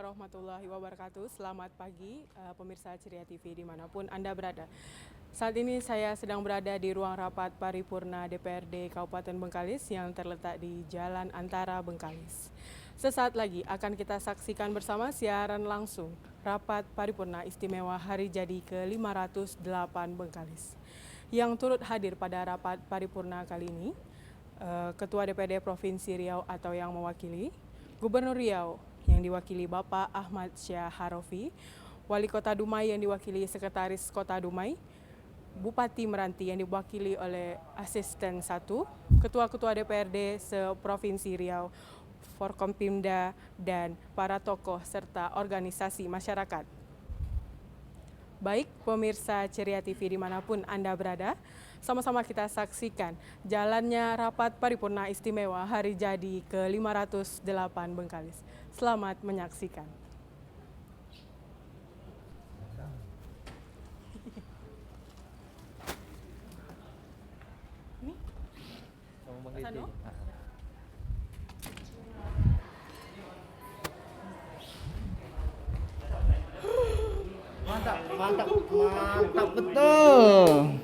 warahmatullahi wabarakatuh. Selamat pagi pemirsa Ceria TV dimanapun Anda berada. Saat ini saya sedang berada di ruang rapat paripurna DPRD Kabupaten Bengkalis yang terletak di Jalan Antara Bengkalis. Sesaat lagi akan kita saksikan bersama siaran langsung rapat paripurna istimewa hari jadi ke-508 Bengkalis. Yang turut hadir pada rapat paripurna kali ini, Ketua DPRD Provinsi Riau atau yang mewakili, Gubernur Riau yang diwakili Bapak Ahmad Syah Harofi, Wali Kota Dumai yang diwakili Sekretaris Kota Dumai, Bupati Meranti yang diwakili oleh Asisten 1, Ketua-Ketua DPRD se-Provinsi Riau, Forkompimda, dan para tokoh serta organisasi masyarakat. Baik pemirsa Ceria TV dimanapun Anda berada, sama-sama kita saksikan jalannya rapat paripurna istimewa hari jadi ke-508 Bengkalis. Selamat menyaksikan. Ini? Mantap, mantap, mantap betul.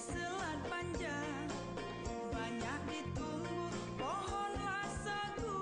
Selat panjang banyak ditunggu pohon lasaku.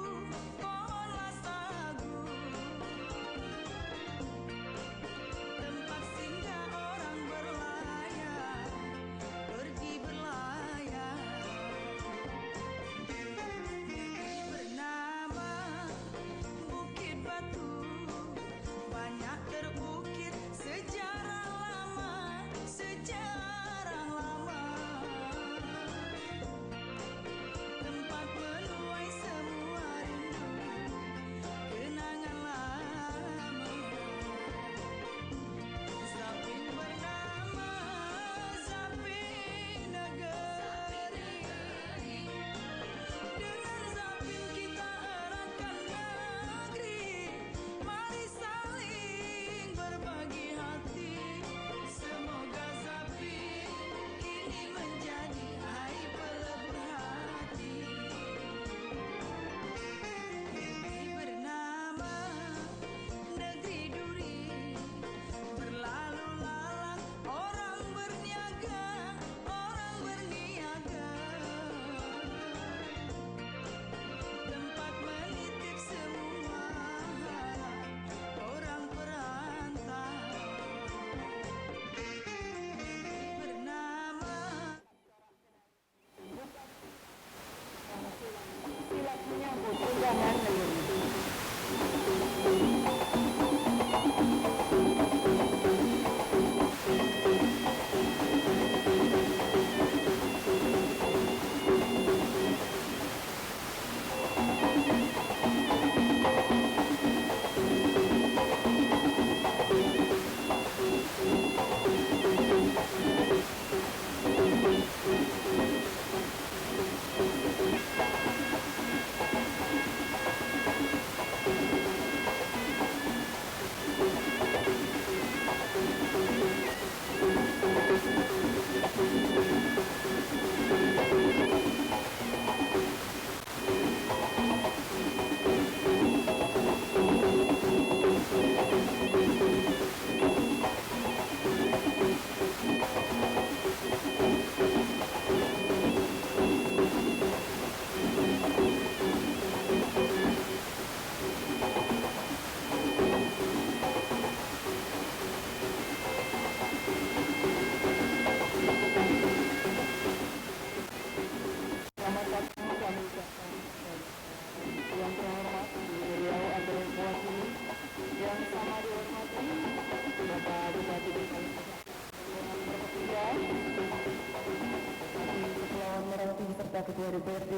Ketua DPRD,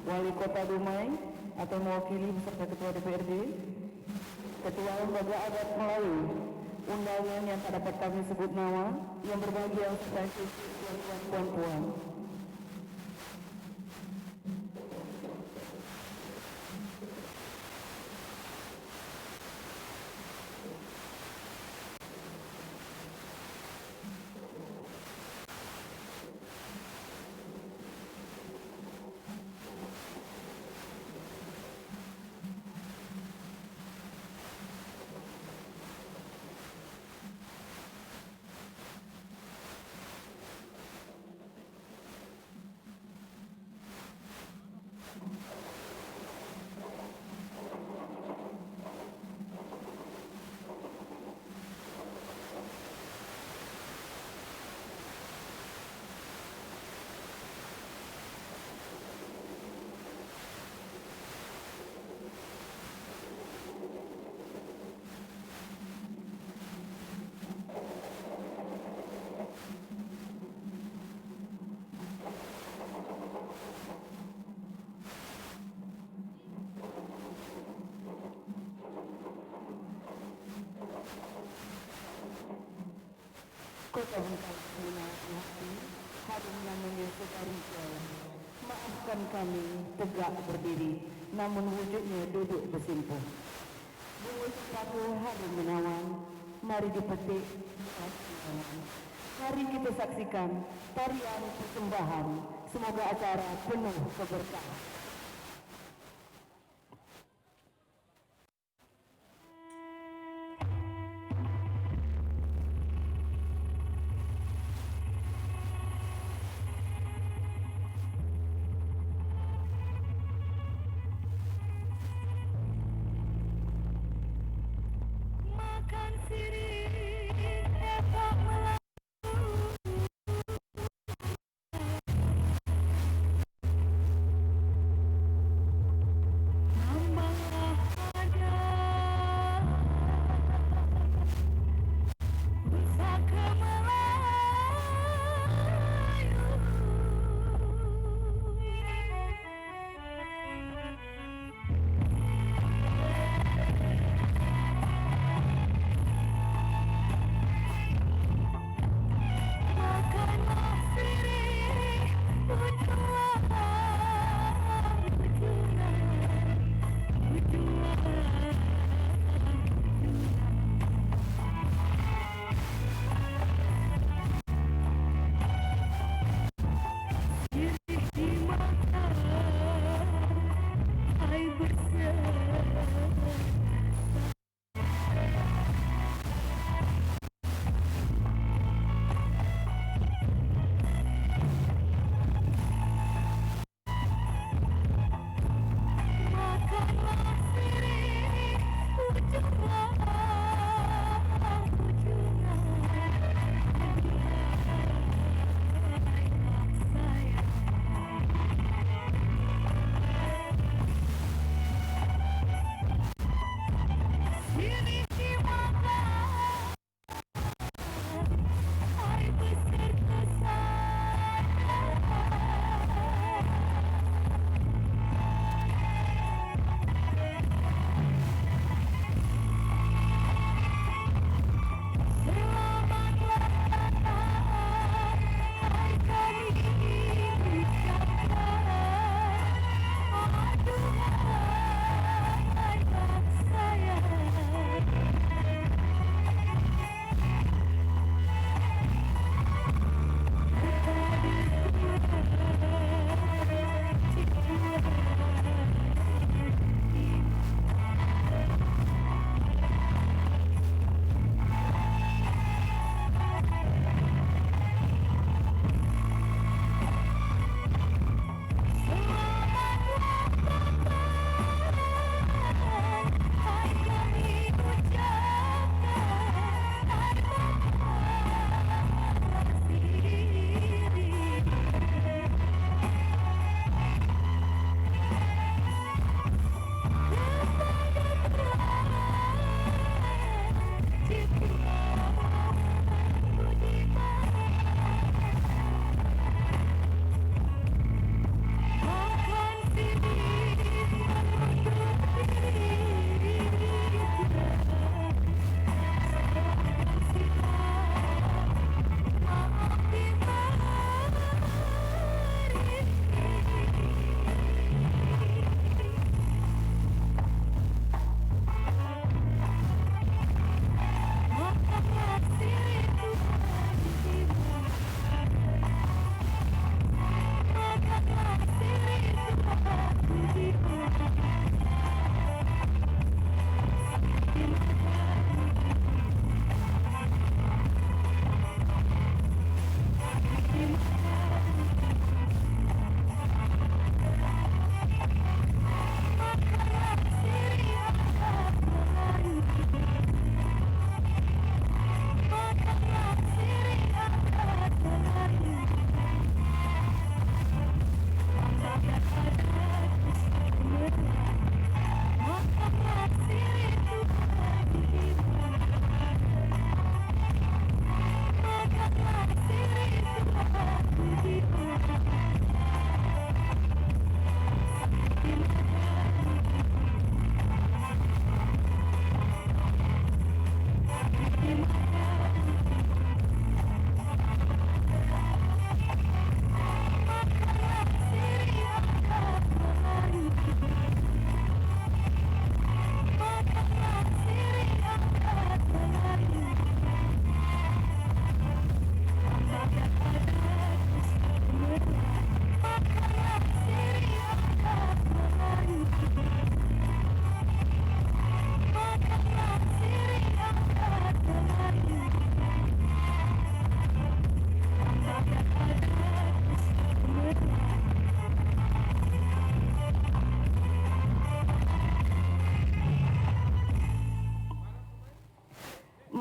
Wali Kota Dumai atau mewakili beserta Ketua DPRD, Ketua Lembaga Adat Melayu, undangan yang tak dapat kami sebut nama, yang berbahagia serta tuan-tuan puan-puan. Kota Bengkalis menaati harum namanya sekali jalan. Maafkan kami tegak berdiri, namun wujudnya duduk bersimpuh. Bunga sepatu harum menawan, mari dipetik Mari kita saksikan tarian persembahan. Semoga acara penuh keberkahan. Makan sirih dapat melayu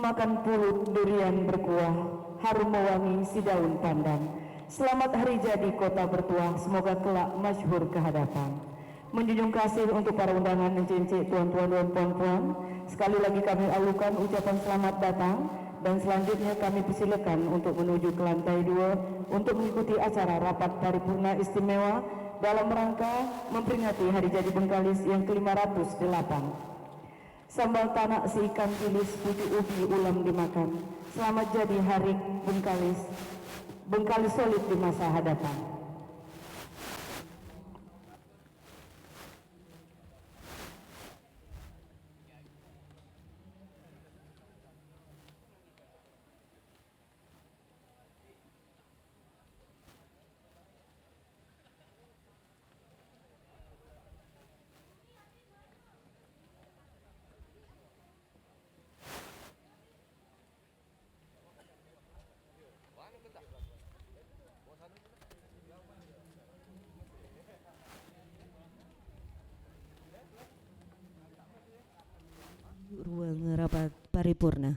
memakan pulut durian berkuah, harum mewangi si daun pandan. Selamat hari jadi kota bertuah, semoga kelak masyhur ke hadapan. Menjunjung kasih untuk para undangan encik-encik, tuan-tuan dan puan-puan, sekali lagi kami alukan ucapan selamat datang dan selanjutnya kami persilakan untuk menuju ke lantai 2 untuk mengikuti acara rapat paripurna istimewa dalam rangka memperingati hari jadi Bengkalis yang ke-508. Sambal tanak si ikan bilis, pucuk ubi ulam dimakan. Selamat jadi hari Bengkalis, Bengkalis solid di masa hadapan. Ruang rapat paripurna.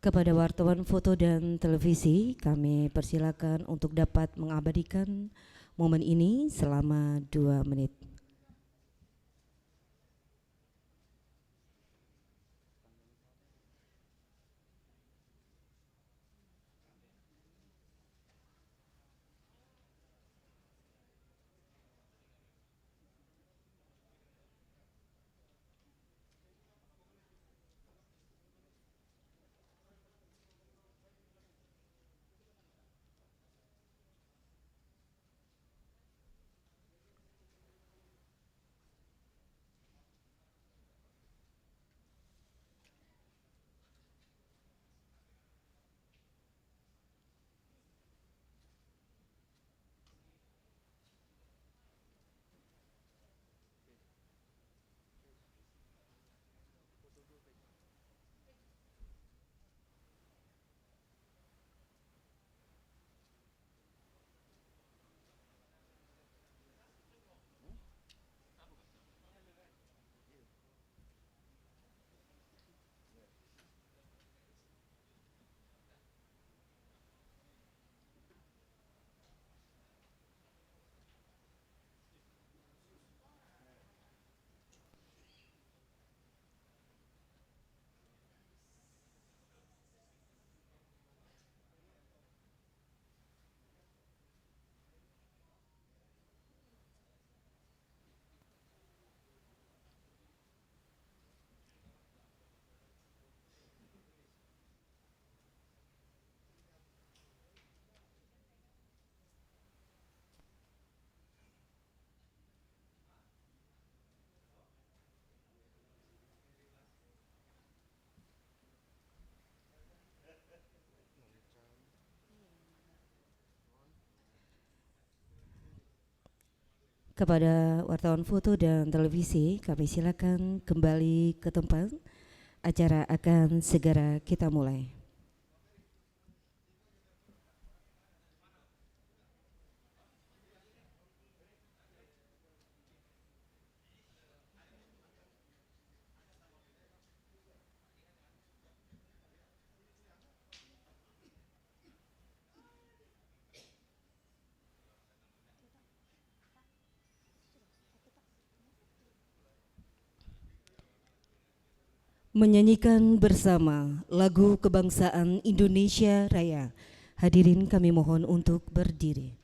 Kepada wartawan foto dan televisi, kami persilakan untuk dapat mengabadikan momen ini selama 2 menit. Kepada wartawan foto dan televisi, kami silakan kembali ke tempat. Acara akan segera kita mulai. Menyanyikan bersama lagu kebangsaan Indonesia Raya. Hadirin kami mohon untuk berdiri.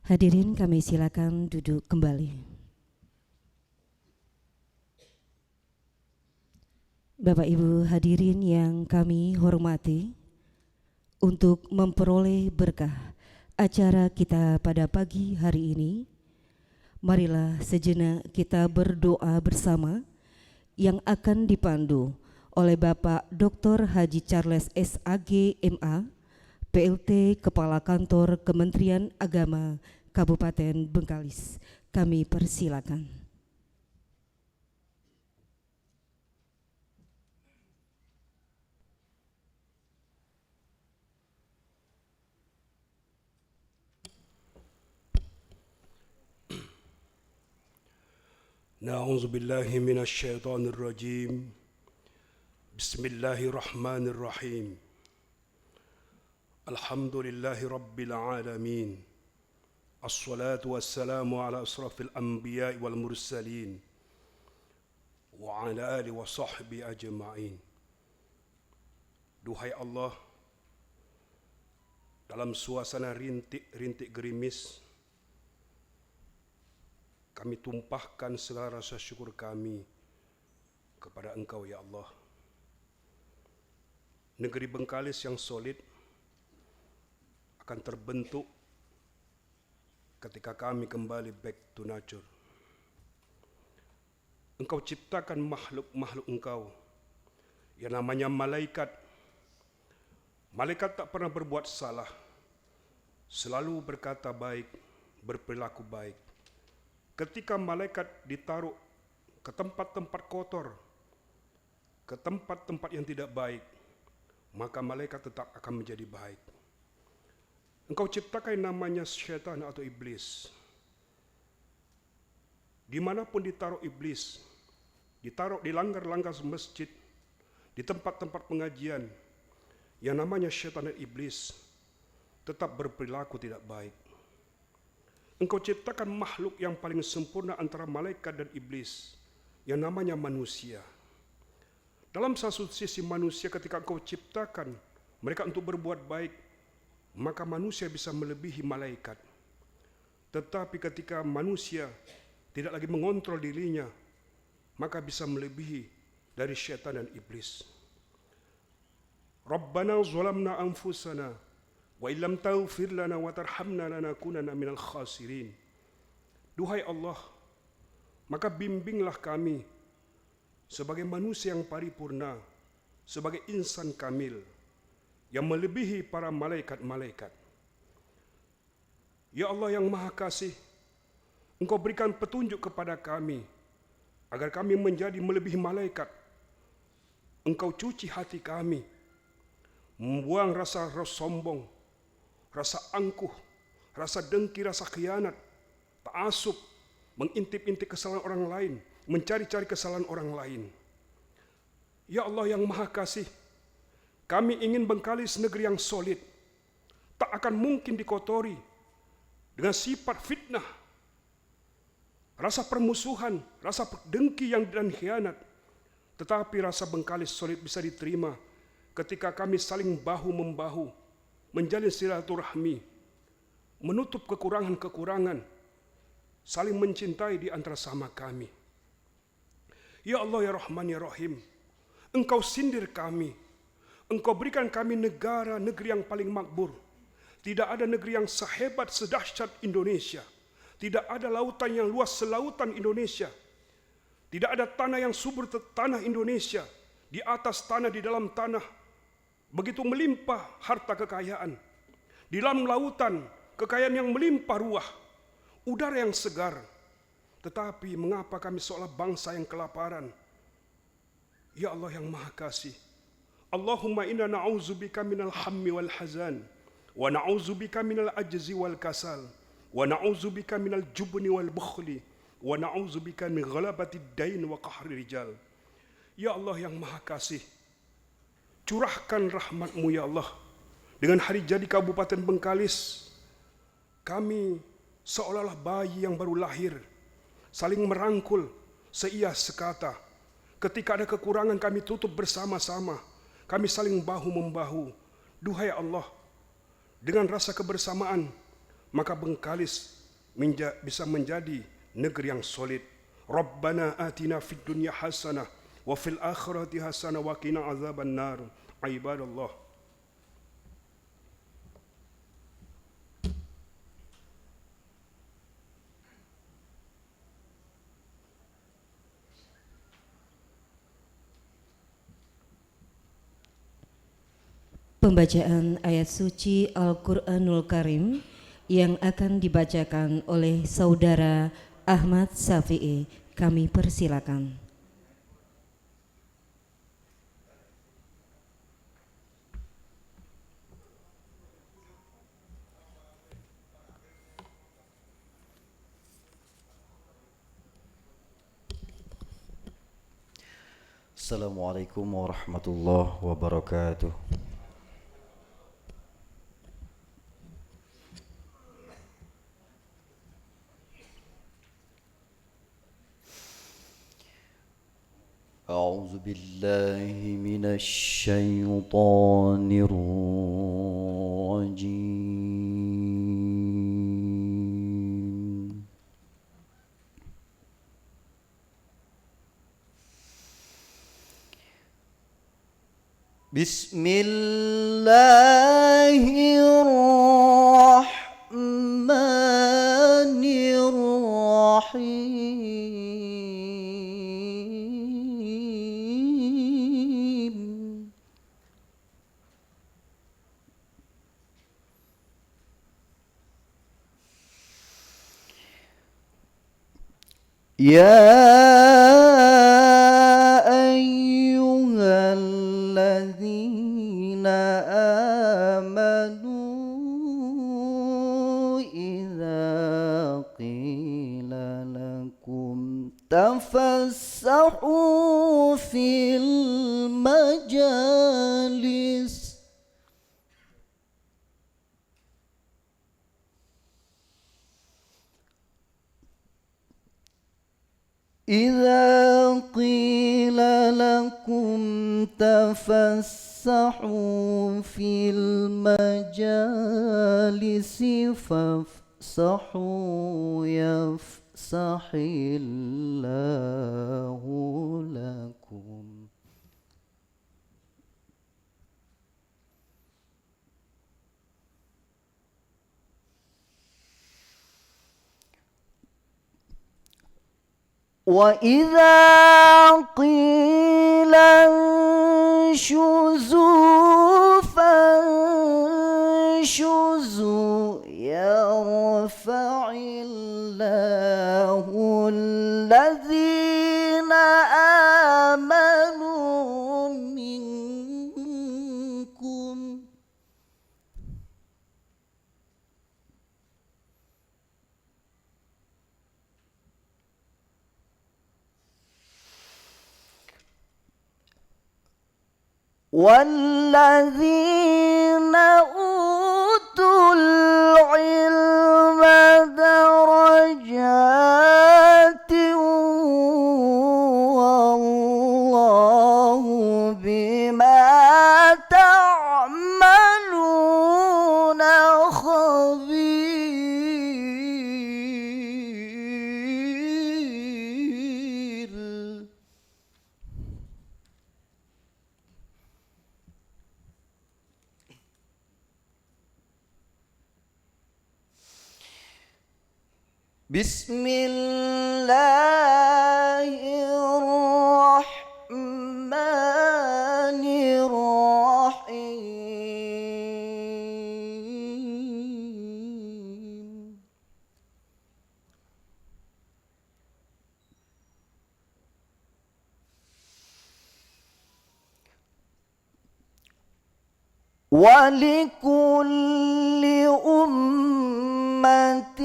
Hadirin, kami silakan duduk kembali. Bapak Ibu hadirin yang kami hormati, untuk memperoleh berkah acara kita pada pagi hari ini, marilah sejenak kita berdoa bersama yang akan dipandu oleh Bapak Dr. Haji Charles SAG MA, PLT Kepala Kantor Kementerian Agama Kabupaten Bengkalis. Kami persilakan. Na'udzu billahi minasy syaithanir rajim. Bismillahirrahmanirrahim. Alhamdulillahi rabbil alamin. Assalatu wassalamu ala asrafil anbiya'i wal mursalin wa ala alihi wa sahbihi ajma'in. Duhai Allah, dalam suasana rintik-rintik gerimis, kami tumpahkan segala rasa syukur kami kepada Engkau, ya Allah. Negeri Bengkalis yang solid akan terbentuk ketika kami kembali back to nature. Engkau ciptakan makhluk-makhluk Engkau yang namanya malaikat. Malaikat tak pernah berbuat salah, selalu berkata baik, berperilaku baik. Ketika malaikat ditaruh ke tempat-tempat kotor, ke tempat-tempat yang tidak baik, maka malaikat tetap akan menjadi baik. Engkau ciptakan namanya syaitan atau iblis. Dimanapun ditaruh iblis, ditaruh di langgar-langgar masjid, di tempat-tempat pengajian, yang namanya syaitan dan iblis tetap berperilaku tidak baik. Engkau ciptakan makhluk yang paling sempurna antara malaikat dan iblis, yang namanya manusia. Dalam satu sisi manusia, ketika engkau ciptakan mereka untuk berbuat baik, maka manusia bisa melebihi malaikat. Tetapi ketika manusia tidak lagi mengontrol dirinya, maka bisa melebihi dari syaitan dan iblis. Rabbana zalamna anfusana wa illam taghfir lana wa tarhamna lanakunanna minal khasirin. Duhai Allah, maka bimbinglah kami sebagai manusia yang paripurna, sebagai insan kamil yang melebihi para malaikat-malaikat. Ya Allah yang Maha Kasih, Engkau berikan petunjuk kepada kami agar kami menjadi melebihi malaikat. Engkau cuci hati kami, membuang rasa sombong, rasa angkuh, rasa dengki, rasa khianat, ta'asub, mengintip-intip kesalahan orang lain, mencari-cari kesalahan orang lain. Ya Allah yang Maha Kasih, kami ingin Bengkalis negeri yang solid, tak akan mungkin dikotori dengan sifat fitnah, rasa permusuhan, rasa dengki dan khianat. Tetapi rasa Bengkalis solid bisa diterima ketika kami saling bahu-membahu, menjalin silaturahmi, menutup kekurangan-kekurangan, saling mencintai di antara sama kami. Ya Allah ya Rahman ya Rahim, Engkau sindir kami, Engkau berikan kami negara, negeri yang paling makmur. Tidak ada negeri yang sehebat, sedahsyat Indonesia. Tidak ada lautan yang luas selautan Indonesia. Tidak ada tanah yang subur tanah Indonesia. Di atas tanah, di dalam tanah, begitu melimpah harta kekayaan. Di dalam lautan, kekayaan yang melimpah ruah, udara yang segar. Tetapi mengapa kami seolah bangsa yang kelaparan? Ya Allah yang Maha Kasih, Allahumma inna na'udzubika minal hammi wal hazan, wa na'udzubika minal ajzi wal kasal, wa na'udzubika minal jubni wal bukhli, wa na'udzubika min ghalabati dain wa qahri rijal. Ya Allah yang Maha Kasih, curahkan rahmat-Mu ya Allah. Dengan hari jadi Kabupaten Bengkalis, kami seolah-olah bayi yang baru lahir, saling merangkul, seia sekata. Ketika ada kekurangan kami tutup bersama-sama, kami saling bahu-membahu. Duhai Allah, dengan rasa kebersamaan, maka Bengkalis bisa menjadi negeri yang solid. Rabbana atina fid dunya hasanah wa fil akhirati hasanah wa qina azabannar. Ibadallah. Pembacaan ayat suci Al-Quranul Karim yang akan dibacakan oleh Saudara Ahmad Safi'i. Kami persilakan. Assalamualaikum warahmatullahi wabarakatuh. أعوذ بالله من الشيطان الرجيم. بسم الله الرحمن الرحيم. يا أيها الذين آمنوا إذا قيل لكم تفسحوا في المجالس إذا قيل لكم تفسحوا في المجالس فافسحوا يفسح الله لكم. وإذا قيل انشزوا فانشزوا يرفع الله الذين آمنوا منكم والذين أوتوا العلم درجات والله بما تعملون خبير. بسم الله الرحمن الرحيم. ولكل أمة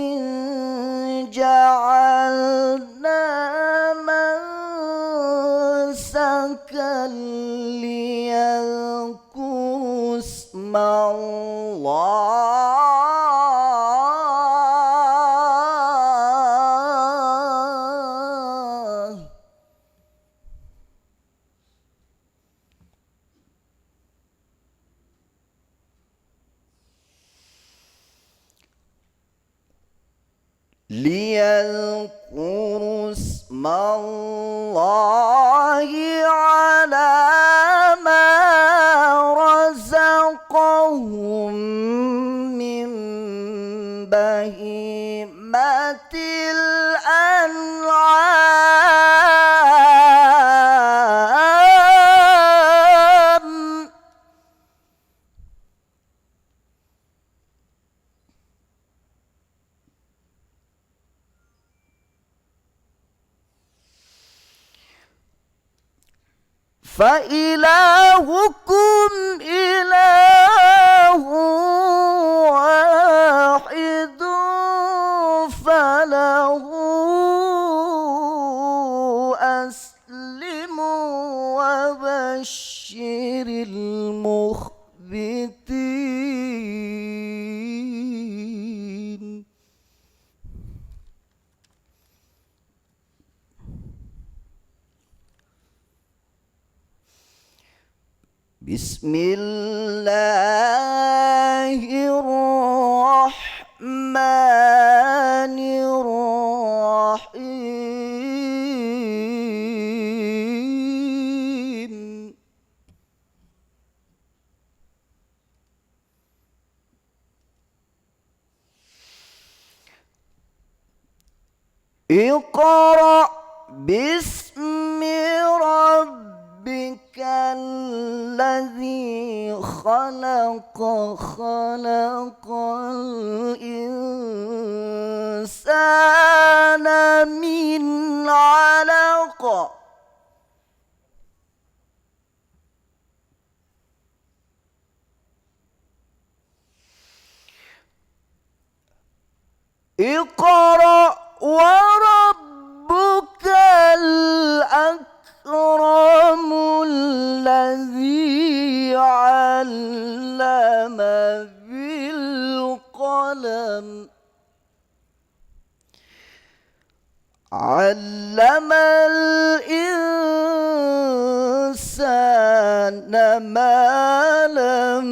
جعلنا منسكا ليذكروا اسم الله ليذكروا اسم الله على ما رزقهم من بهيمة الأنعام. فإلهكم إله واحد فله أسلموا وبشر المخبتين. بسم الله الرحمن الرحيم. اقرأ باسم ربك الذي خلق خلق الإنسان من علق. اقرأ وربك الأكرم الذي علم بالقلم علم الإنسان ما لم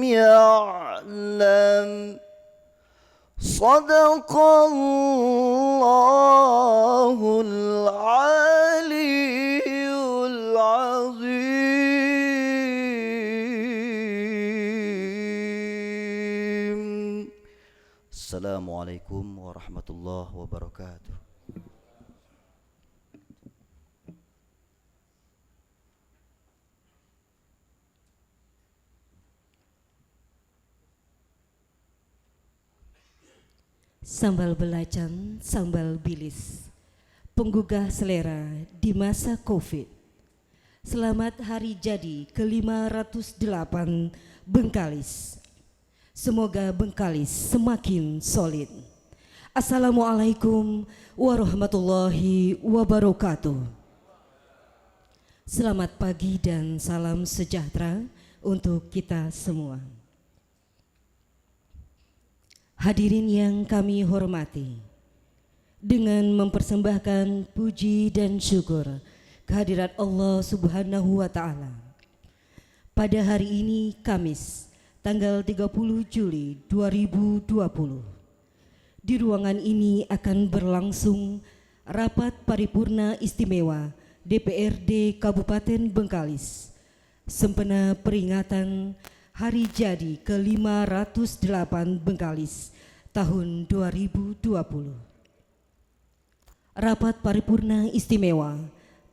يعلم. صدق الله العلي العظيم. السلام عليكم ورحمة الله وبركاته. Sambal belacan, sambal bilis, penggugah selera di masa Covid. Selamat hari jadi ke-508 Bengkalis. Semoga Bengkalis semakin solid. Assalamualaikum warahmatullahi wabarakatuh. Selamat pagi dan salam sejahtera untuk kita semua. Hadirin yang kami hormati, dengan mempersembahkan puji dan syukur kehadirat Allah Subhanahu wa Ta'ala, pada hari ini Kamis tanggal 30 Juli 2020, di ruangan ini akan berlangsung rapat paripurna istimewa DPRD Kabupaten Bengkalis sempena peringatan Hari Jadi ke-508 Bengkalis tahun 2020. Rapat paripurna istimewa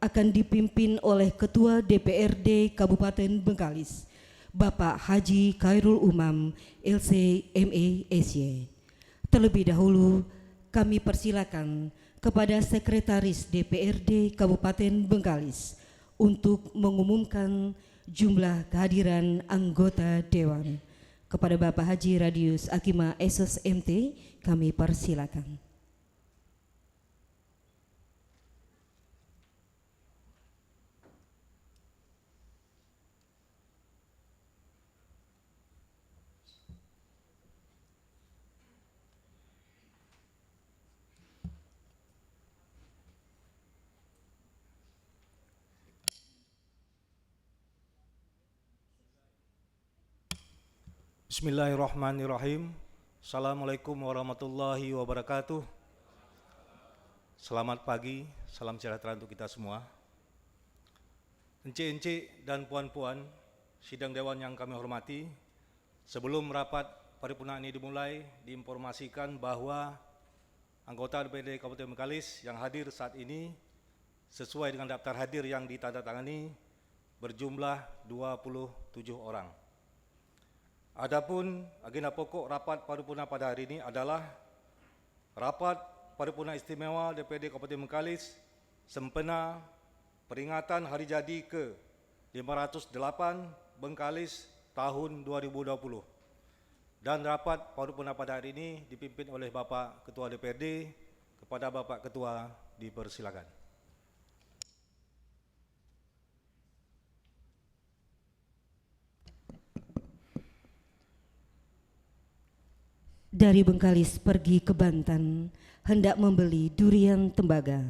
akan dipimpin oleh Ketua DPRD Kabupaten Bengkalis, Bapak Haji Khairul Umam LC MA SY. Terlebih dahulu kami persilakan kepada Sekretaris DPRD Kabupaten Bengkalis untuk mengumumkan jumlah kehadiran anggota Dewan. Kepada Bapak Haji Radius Akima Esos MT kami persilakan. Bismillahirrahmanirrahim. Assalamualaikum warahmatullahi wabarakatuh. Selamat pagi, salam sejahtera untuk kita semua. Encik-encik dan puan-puan, sidang dewan yang kami hormati, sebelum rapat paripurna ini dimulai, diinformasikan bahwa anggota DPRD Kabupaten Bengkalis yang hadir saat ini sesuai dengan daftar hadir yang ditandatangani berjumlah 27 orang. Adapun agenda pokok rapat paripurna pada hari ini adalah rapat paripurna istimewa DPRD Kabupaten Bengkalis sempena peringatan hari jadi ke-508 Bengkalis tahun 2020. Dan rapat paripurna pada hari ini dipimpin oleh Bapak Ketua DPRD. Kepada Bapak Ketua dipersilakan. Dari Bengkalis pergi ke Banten, hendak membeli durian tembaga.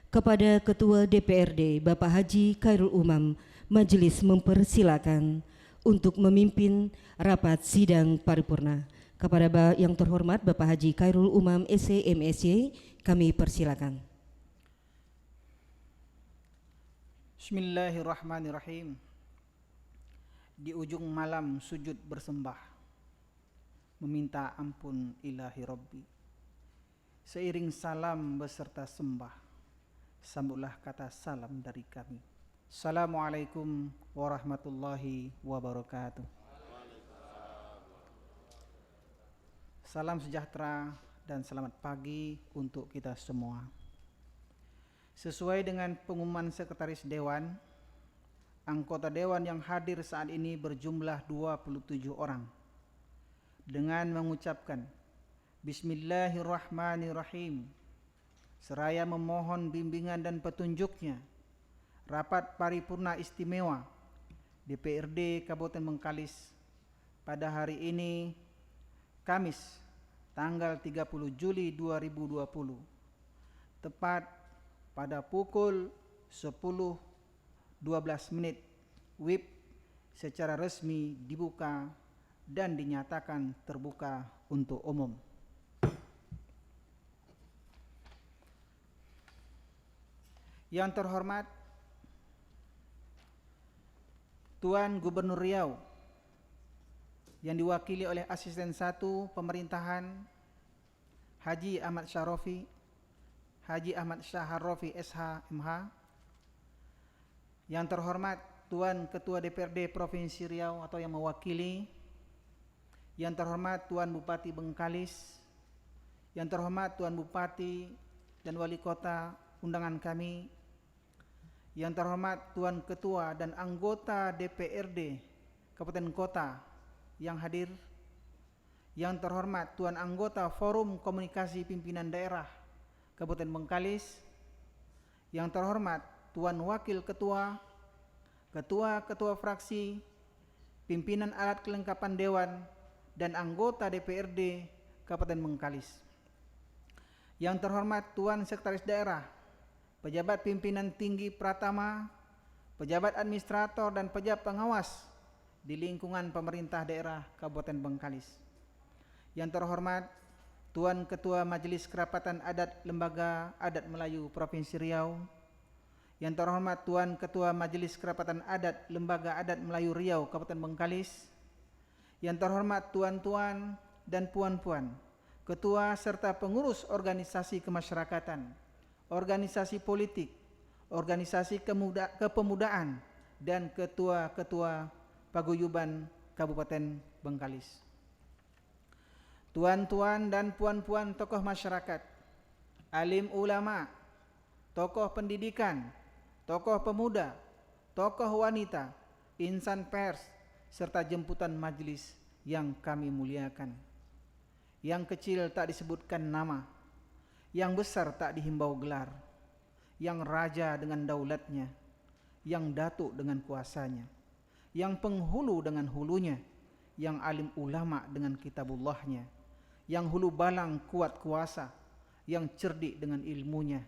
Kepada Ketua DPRD Bapak Haji Khairul Umam, majelis mempersilakan untuk memimpin rapat sidang paripurna. Kepada yang terhormat Bapak Haji Khairul Umam SC MSy, kami persilakan. Bismillahirrahmanirrahim. Di ujung malam sujud bersembah, meminta ampun ilahi Rabbi. Seiring salam beserta sembah, sambutlah kata salam dari kami. Assalamualaikum warahmatullahi wabarakatuh. Salam sejahtera dan selamat pagi untuk kita semua. Sesuai dengan pengumuman Sekretaris Dewan, anggota Dewan yang hadir saat ini berjumlah 27 orang. Dengan mengucapkan Bismillahirrahmanirrahim, seraya memohon bimbingan dan petunjuknya, rapat paripurna istimewa DPRD Kabupaten Bengkalis pada hari ini, Kamis, tanggal 30 Juli 2020, tepat pada pukul 10.12 WIB secara resmi dibuka dan dinyatakan terbuka untuk umum. Yang terhormat Tuan Gubernur Riau yang diwakili oleh Asisten 1 Pemerintahan Haji Ahmad Syahrofi, Haji Ahmad Syaharrofi SH MH. Yang terhormat Tuan Ketua DPRD Provinsi Riau atau yang mewakili. Yang terhormat Tuan Bupati Bengkalis, yang terhormat Tuan Bupati dan Wali Kota undangan kami, yang terhormat Tuan Ketua dan anggota DPRD Kabupaten Kota yang hadir, yang terhormat Tuan anggota Forum Komunikasi Pimpinan Daerah Kabupaten Bengkalis, yang terhormat Tuan Wakil Ketua, Ketua-Ketua Fraksi, Pimpinan Alat Kelengkapan Dewan, dan anggota DPRD Kabupaten Bengkalis. Yang terhormat Tuan Sekretaris Daerah, pejabat pimpinan tinggi Pratama, pejabat administrator dan pejabat pengawas di lingkungan pemerintah daerah Kabupaten Bengkalis. Yang terhormat Tuan Ketua Majelis Kerapatan Adat Lembaga Adat Melayu Provinsi Riau, yang terhormat Tuan Ketua Majelis Kerapatan Adat Lembaga Adat Melayu Riau Kabupaten Bengkalis, yang terhormat tuan-tuan dan puan-puan, ketua serta pengurus organisasi kemasyarakatan, organisasi politik, organisasi kepemudaan, dan ketua-ketua paguyuban Kabupaten Bengkalis. Tuan-tuan dan puan-puan tokoh masyarakat, alim ulama, tokoh pendidikan, tokoh pemuda, tokoh wanita, insan pers, serta jemputan majelis yang kami muliakan. Yang kecil tak disebutkan nama, yang besar tak dihimbau gelar, yang raja dengan daulatnya, yang datuk dengan kuasanya, yang penghulu dengan hulunya, yang alim ulama dengan kitabullahnya, yang hulu balang kuat kuasa, yang cerdik dengan ilmunya,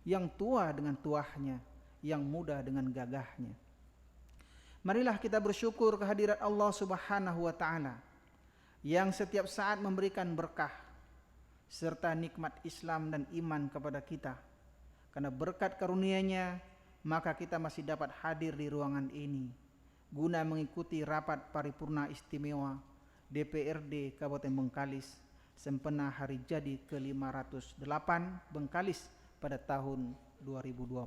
yang tua dengan tuahnya, yang muda dengan gagahnya. Marilah kita bersyukur kehadirat Allah Subhanahu wa Ta'ala yang setiap saat memberikan berkah serta nikmat Islam dan iman kepada kita, Karena berkat karunia-Nya, maka kita masih dapat hadir di ruangan ini guna mengikuti rapat paripurna istimewa DPRD Kabupaten Bengkalis sempena hari jadi ke-508 Bengkalis pada tahun 2020.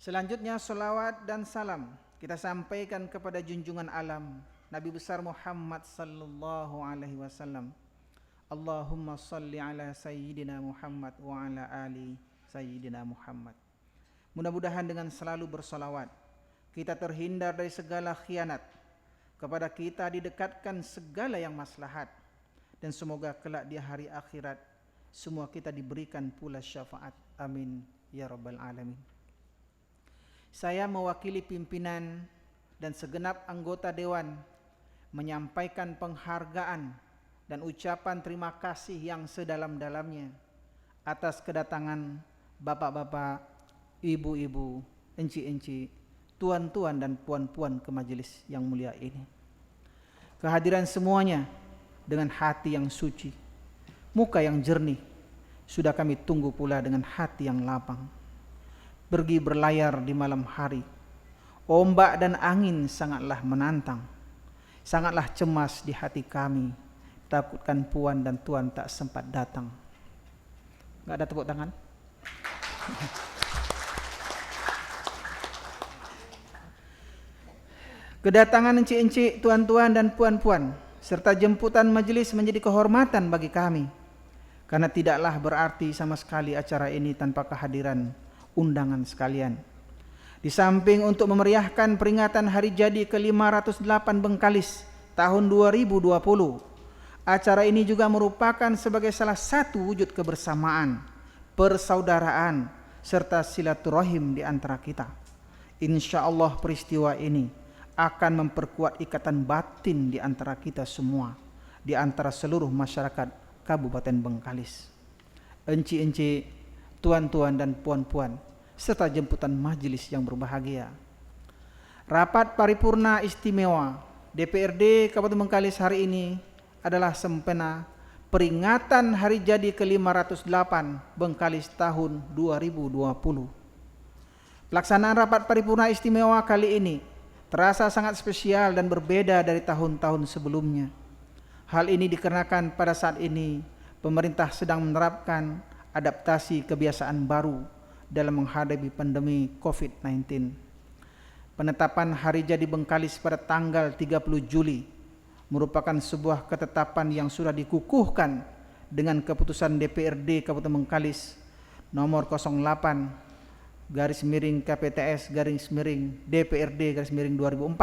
Selanjutnya salawat dan salam kita sampaikan kepada junjungan alam Nabi besar Muhammad sallallahu alaihi wasallam. Allahumma salli ala sayyidina Muhammad wa ala ali sayyidina Muhammad. Mudah-mudahan dengan selalu bersolawat kita terhindar dari segala khianat, kepada kita didekatkan segala yang maslahat, dan semoga kelak di hari akhirat semua kita diberikan pula syafaat. Amin ya rabbal alamin. Saya mewakili pimpinan dan segenap anggota dewan menyampaikan penghargaan dan ucapan terima kasih yang sedalam-dalamnya atas kedatangan bapak-bapak, ibu-ibu, enci-enci, tuan-tuan dan puan-puan ke majelis yang mulia ini. Kehadiran semuanya dengan hati yang suci, muka yang jernih, sudah kami tunggu pula dengan hati yang lapang. Pergi berlayar di malam hari, ombak dan angin sangatlah menantang, sangatlah cemas di hati kami, takutkan puan dan tuan tak sempat datang. Gak ada tepuk tangan? Kedatangan encik-encik, tuan-tuan dan puan-puan serta jemputan majelis menjadi kehormatan bagi kami, karena tidaklah berarti sama sekali acara ini tanpa kehadiran undangan sekalian. Di samping untuk memeriahkan peringatan hari jadi ke-508 Bengkalis tahun 2020, acara ini juga merupakan sebagai salah satu wujud kebersamaan, persaudaraan, serta silaturahim di antara kita. Insya Allah peristiwa ini akan memperkuat ikatan batin di antara kita semua, di antara seluruh masyarakat Kabupaten Bengkalis. Enci-enci, tuan-tuan dan puan-puan, serta jemputan majelis yang berbahagia. Rapat paripurna istimewa DPRD Kabupaten Bengkalis hari ini adalah sempena peringatan hari jadi ke-508 Bengkalis tahun 2020. Pelaksanaan rapat paripurna istimewa kali ini terasa sangat spesial dan berbeda dari tahun-tahun sebelumnya. Hal ini dikarenakan pada saat ini pemerintah sedang menerapkan adaptasi kebiasaan baru dalam menghadapi pandemi COVID-19. Penetapan hari jadi Bengkalis pada tanggal 30 Juli merupakan sebuah ketetapan yang sudah dikukuhkan dengan keputusan DPRD Kabupaten Bengkalis nomor 08 /DPRD/2004,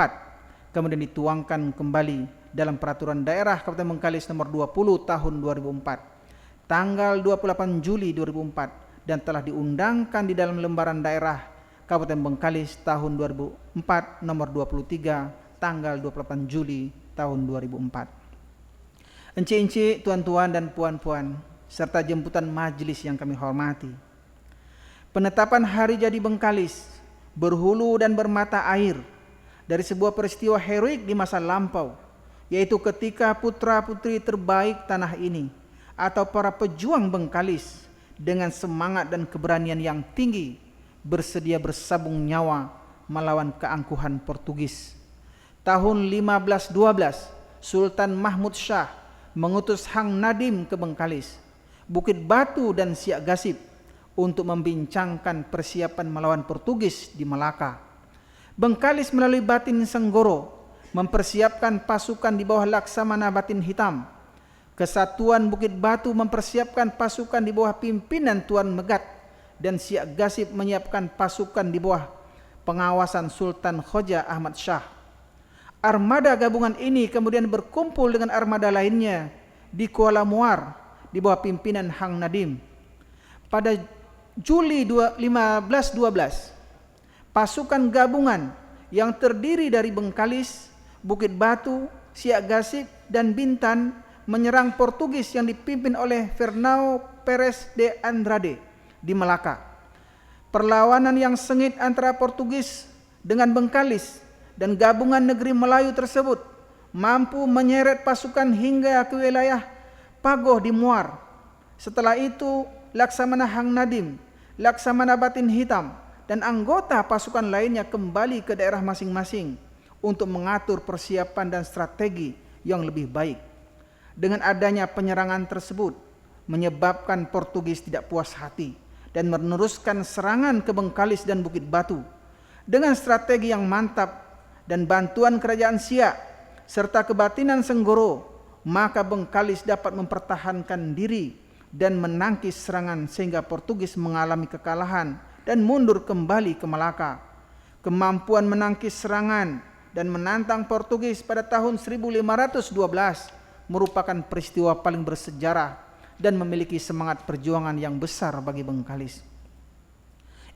kemudian dituangkan kembali dalam peraturan daerah Kabupaten Bengkalis nomor 20 tahun 2004 tanggal 28 Juli 2004 dan telah diundangkan di dalam lembaran daerah Kabupaten Bengkalis tahun 2004 nomor 23 tanggal 28 Juli tahun 2004. Encik-encik, tuan-tuan dan puan-puan, serta jemputan majelis yang kami hormati, penetapan hari jadi Bengkalis berhulu dan bermata air dari sebuah peristiwa heroik di masa lampau, yaitu ketika putra-putri terbaik tanah ini atau para pejuang Bengkalis dengan semangat dan keberanian yang tinggi bersedia bersabung nyawa melawan keangkuhan Portugis. Tahun 1512, Sultan Mahmud Shah mengutus Hang Nadim ke Bengkalis, Bukit Batu dan Siak Gasip untuk membincangkan persiapan melawan Portugis di Malaka. Bengkalis melalui Batin Senggoro mempersiapkan pasukan di bawah Laksamana Batin Hitam. Kesatuan Bukit Batu mempersiapkan pasukan di bawah pimpinan Tuan Megat, dan Siak Gasip menyiapkan pasukan di bawah pengawasan Sultan Khoja Ahmad Shah. Armada gabungan ini kemudian berkumpul dengan armada lainnya di Kuala Muar di bawah pimpinan Hang Nadim. Pada Juli 1512, pasukan gabungan yang terdiri dari Bengkalis, Bukit Batu, Siak Gasip, dan Bintan menyerang Portugis yang dipimpin oleh Fernão Pérez de Andrade di Melaka. Perlawanan yang sengit antara Portugis dengan Bengkalis dan gabungan negeri Melayu tersebut mampu menyeret pasukan hingga ke wilayah Pagoh di Muar. Setelah itu, Laksamana Hang Nadim Laksamana Batin Hitam, dan anggota pasukan lainnya kembali ke daerah masing-masing untuk mengatur persiapan dan strategi yang lebih baik. Dengan adanya penyerangan tersebut, menyebabkan Portugis tidak puas hati dan meneruskan serangan ke Bengkalis dan Bukit Batu. Dengan strategi yang mantap dan bantuan kerajaan Siak serta kebatinan Senggoro, maka Bengkalis dapat mempertahankan diri dan menangkis serangan sehingga Portugis mengalami kekalahan dan mundur kembali ke Malaka. Kemampuan menangkis serangan dan menantang Portugis pada tahun 1512 merupakan peristiwa paling bersejarah dan memiliki semangat perjuangan yang besar bagi Bengkalis.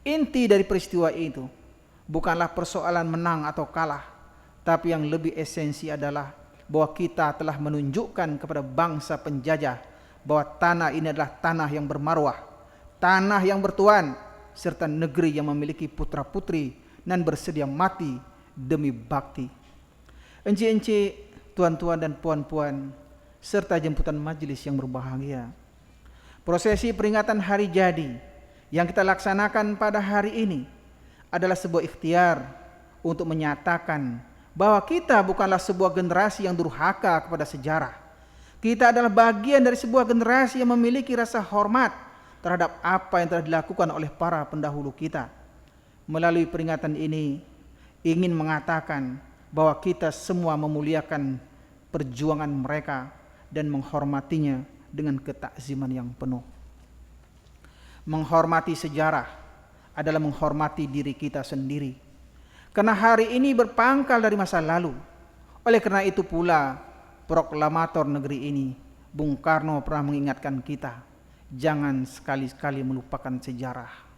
Inti dari peristiwa itu bukanlah persoalan menang atau kalah, tapi yang lebih esensi adalah bahwa kita telah menunjukkan kepada bangsa penjajah bahwa tanah ini adalah tanah yang bermarwah, tanah yang bertuan, serta negeri yang memiliki putra-putri dan bersedia mati demi bakti. Ence-ence, tuan-tuan dan puan-puan, serta jemputan majelis yang berbahagia, prosesi peringatan hari jadi yang kita laksanakan pada hari ini adalah sebuah ikhtiar untuk menyatakan bahwa kita bukanlah sebuah generasi yang durhaka kepada sejarah. Kita adalah bagian dari sebuah generasi yang memiliki rasa hormat terhadap apa yang telah dilakukan oleh para pendahulu kita. Melalui peringatan ini ingin mengatakan bahwa kita semua memuliakan perjuangan mereka dan menghormatinya dengan ketakziman yang penuh. Menghormati sejarah adalah menghormati diri kita sendiri, karena hari ini berpangkal dari masa lalu. Oleh karena itu pula proklamator negeri ini, Bung Karno, pernah mengingatkan kita, jangan sekali-kali melupakan sejarah.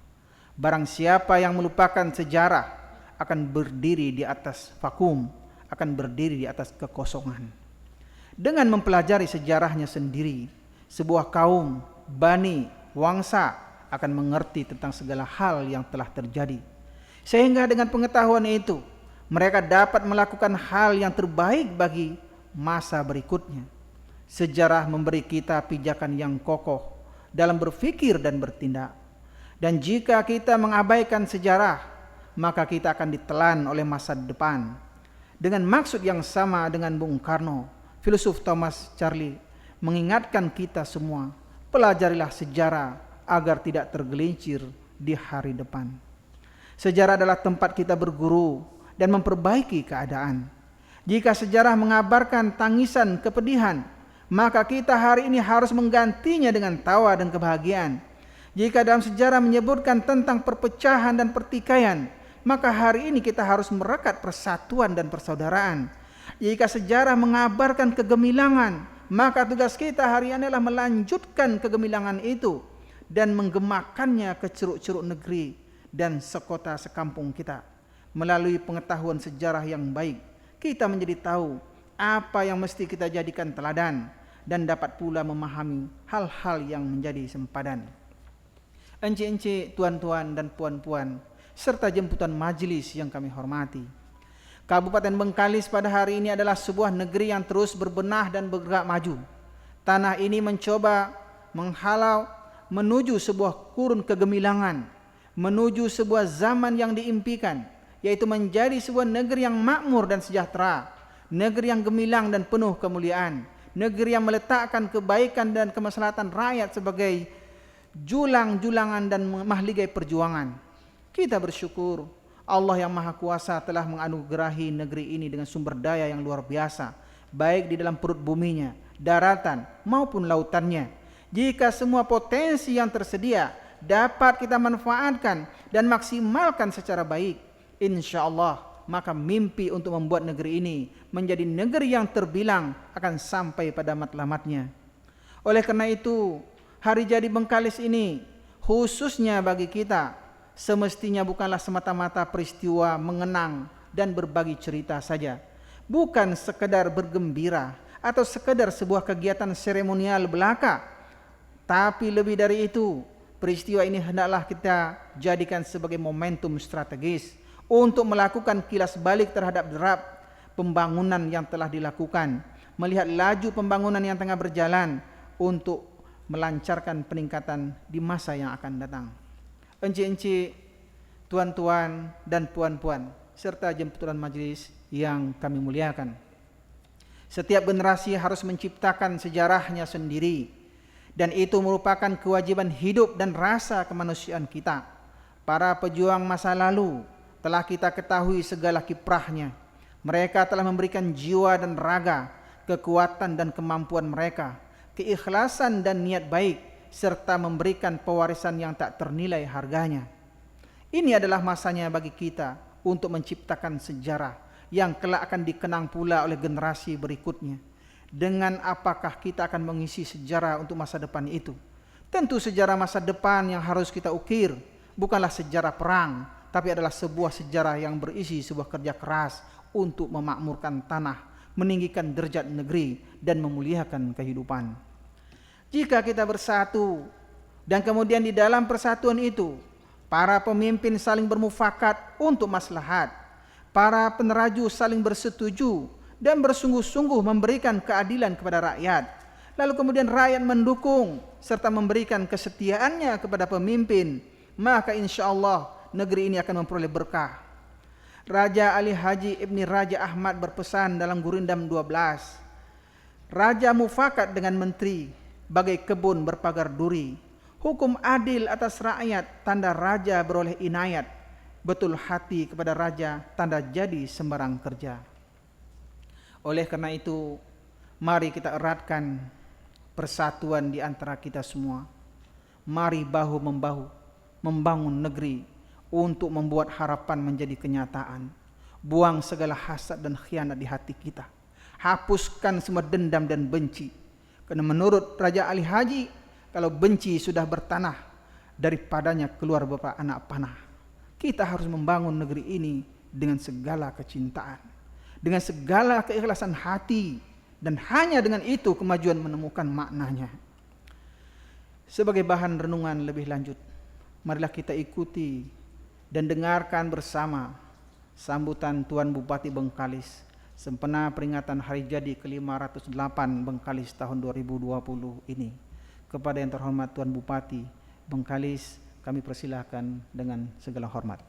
Barang siapa yang melupakan sejarah akan berdiri di atas vakum, akan berdiri di atas kekosongan. Dengan mempelajari sejarahnya sendiri, sebuah kaum, bani, wangsa akan mengerti tentang segala hal yang telah terjadi. Sehingga dengan pengetahuan itu, mereka dapat melakukan hal yang terbaik bagi masa berikutnya. Sejarah memberi kita pijakan yang kokoh dalam berpikir dan bertindak. Dan jika kita mengabaikan sejarah, maka kita akan ditelan oleh masa depan. Dengan maksud yang sama dengan Bung Karno, filosof Thomas Charlie mengingatkan kita semua, pelajarilah sejarah agar tidak tergelincir di hari depan. Sejarah adalah tempat kita berguru dan memperbaiki keadaan. Jika sejarah mengabarkan tangisan kepedihan, maka kita hari ini harus menggantinya dengan tawa dan kebahagiaan. Jika dalam sejarah menyebutkan tentang perpecahan dan pertikaian, maka hari ini kita harus merekat persatuan dan persaudaraan. Jika sejarah mengabarkan kegemilangan, maka tugas kita hari ini adalah melanjutkan kegemilangan itu dan menggemakannya ke ceruk-ceruk negeri dan sekota sekampung kita. Melalui pengetahuan sejarah yang baik, kita menjadi tahu apa yang mesti kita jadikan teladan dan dapat pula memahami hal-hal yang menjadi sempadan. Ence-ence, tuan-tuan dan puan-puan, serta jemputan majelis yang kami hormati, Kabupaten Bengkalis pada hari ini adalah sebuah negeri yang terus berbenah dan bergerak maju. Tanah ini mencoba menghalau menuju sebuah kurun kegemilangan, menuju sebuah zaman yang diimpikan, yaitu menjadi sebuah negeri yang makmur dan sejahtera, negeri yang gemilang dan penuh kemuliaan, negeri yang meletakkan kebaikan dan kemaslahatan rakyat sebagai julang-julangan dan mahligai perjuangan. Kita bersyukur Allah yang Maha Kuasa telah menganugerahi negeri ini dengan sumber daya yang luar biasa, baik di dalam perut buminya, daratan maupun lautannya. Jika semua potensi yang tersedia dapat kita manfaatkan dan maksimalkan secara baik, insya Allah maka mimpi untuk membuat negeri ini menjadi negeri yang terbilang akan sampai pada matlamatnya. Oleh karena itu, hari jadi Bengkalis ini khususnya bagi kita semestinya bukanlah semata-mata peristiwa mengenang dan berbagi cerita saja, bukan sekedar bergembira atau sekedar sebuah kegiatan seremonial belaka. Tapi lebih dari itu, peristiwa ini hendaklah kita jadikan sebagai momentum strategis untuk melakukan kilas balik terhadap derap pembangunan yang telah dilakukan, melihat laju pembangunan yang tengah berjalan untuk melancarkan peningkatan di masa yang akan datang. encik-encik, tuan-tuan dan puan-puan, serta jemputan majelis yang kami muliakan. Setiap generasi harus menciptakan sejarahnya sendiri, dan itu merupakan kewajiban hidup dan rasa kemanusiaan kita. Para pejuang masa lalu telah kita ketahui segala kiprahnya. Mereka telah memberikan jiwa dan raga, kekuatan dan kemampuan mereka, keikhlasan dan niat baik, serta memberikan pewarisan yang tak ternilai harganya. Ini adalah masanya bagi kita untuk menciptakan sejarah yang kelak akan dikenang pula oleh generasi berikutnya. Dengan apakah kita akan mengisi sejarah untuk masa depan itu? Tentu sejarah masa depan yang harus kita ukir bukanlah sejarah perang, tapi adalah sebuah sejarah yang berisi sebuah kerja keras untuk memakmurkan tanah, meninggikan derajat negeri, dan memuliakan kehidupan. Jika kita bersatu dan kemudian di dalam persatuan itu para pemimpin saling bermufakat untuk maslahat, para peneraju saling bersetuju dan bersungguh-sungguh memberikan keadilan kepada rakyat, lalu kemudian rakyat mendukung serta memberikan kesetiaannya kepada pemimpin, maka insya Allah negeri ini akan memperoleh berkah. Raja Ali Haji Ibni Raja Ahmad berpesan dalam Gurindam 12, raja mufakat dengan menteri bagai kebun berpagar duri, hukum adil atas rakyat tanda raja beroleh inayat, betul hati kepada raja tanda jadi sembarang kerja. Oleh karena itu, mari kita eratkan persatuan di antara kita semua. Mari bahu-membahu membangun negeri untuk membuat harapan menjadi kenyataan. Buang segala hasad dan khianat di hati kita. Hapuskan semua dendam dan benci. Karena menurut Raja Ali Haji, kalau benci sudah bertanah, daripadanya keluar bapak anak panah. Kita harus membangun negeri ini dengan segala kecintaan, dengan segala keikhlasan hati, dan hanya dengan itu kemajuan menemukan maknanya. Sebagai bahan renungan lebih lanjut, marilah kita ikuti dan dengarkan bersama sambutan Tuan Bupati Bengkalis sempena peringatan hari jadi ke-508 Bengkalis tahun 2020 ini. Kepada yang terhormat Tuan Bupati Bengkalis, kami persilahkan dengan segala hormat.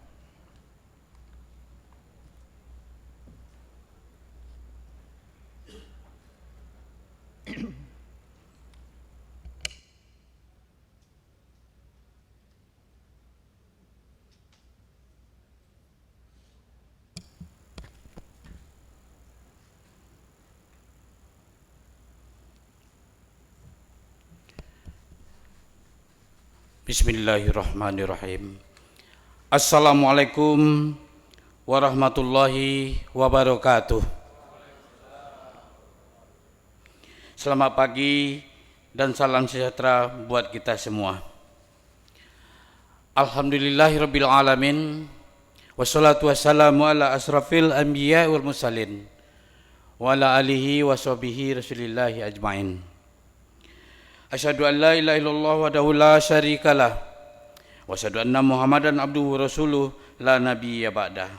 Bismillahirrahmanirrahim. Assalamualaikum warahmatullahi wabarakatuh. Selamat pagi dan salam sejahtera buat kita semua. Alhamdulillahirabbil alamin, wassalatu wassalamu ala asrafil anbiya wal mursalin wa ala alihi wa sahbihi rasulillahi ajmain. Asyhadu an la ilaha illallah wahdahu la syarikalah wa asyhadu anna Muhammadan abduhu wa rasuluh la nabiyya ba'dah.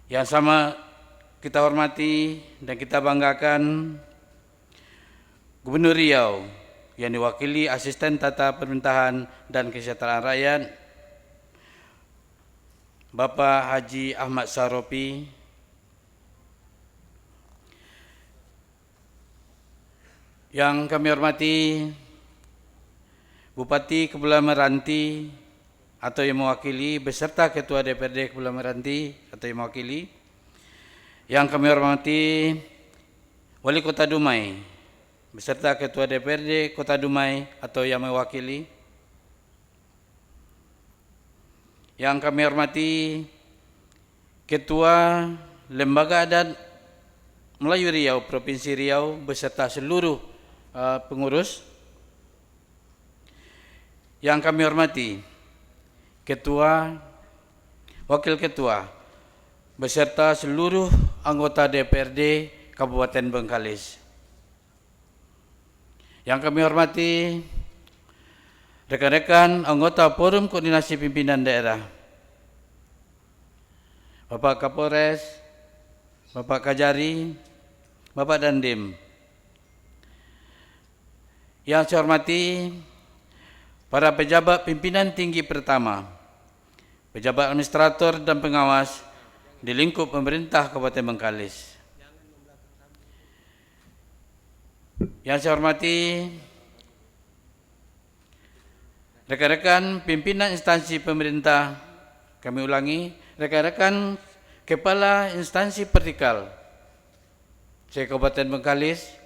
Yang sama kita hormati dan kita banggakan Gubernur Riau yang diwakili Asisten Tata Pemerintahan dan Kesejahteraan Rakyat Bapak Haji Ahmad Sarofi, yang kami hormati Bupati Kepulauan Meranti atau yang mewakili beserta Ketua DPRD Kepulauan Meranti atau yang mewakili, yang kami hormati Wali Kota Dumai beserta Ketua DPRD Kota Dumai atau yang mewakili, yang kami hormati Ketua Lembaga Adat Melayu Riau Provinsi Riau beserta seluruh pengurus, yang kami hormati Ketua, Wakil Ketua beserta seluruh anggota DPRD Kabupaten Bengkalis, yang kami hormati rekan-rekan anggota Forum Koordinasi Pimpinan Daerah, Bapak Kapolres, Bapak Kajari, Bapak Dandim. Yang saya hormati para pejabat pimpinan tinggi pertama, pejabat administrator dan pengawas di lingkup pemerintah Kabupaten Bengkalis. Yang saya hormati rekan-rekan pimpinan instansi pemerintah, kami ulangi, rekan-rekan kepala instansi vertikal se-Kabupaten Bengkalis.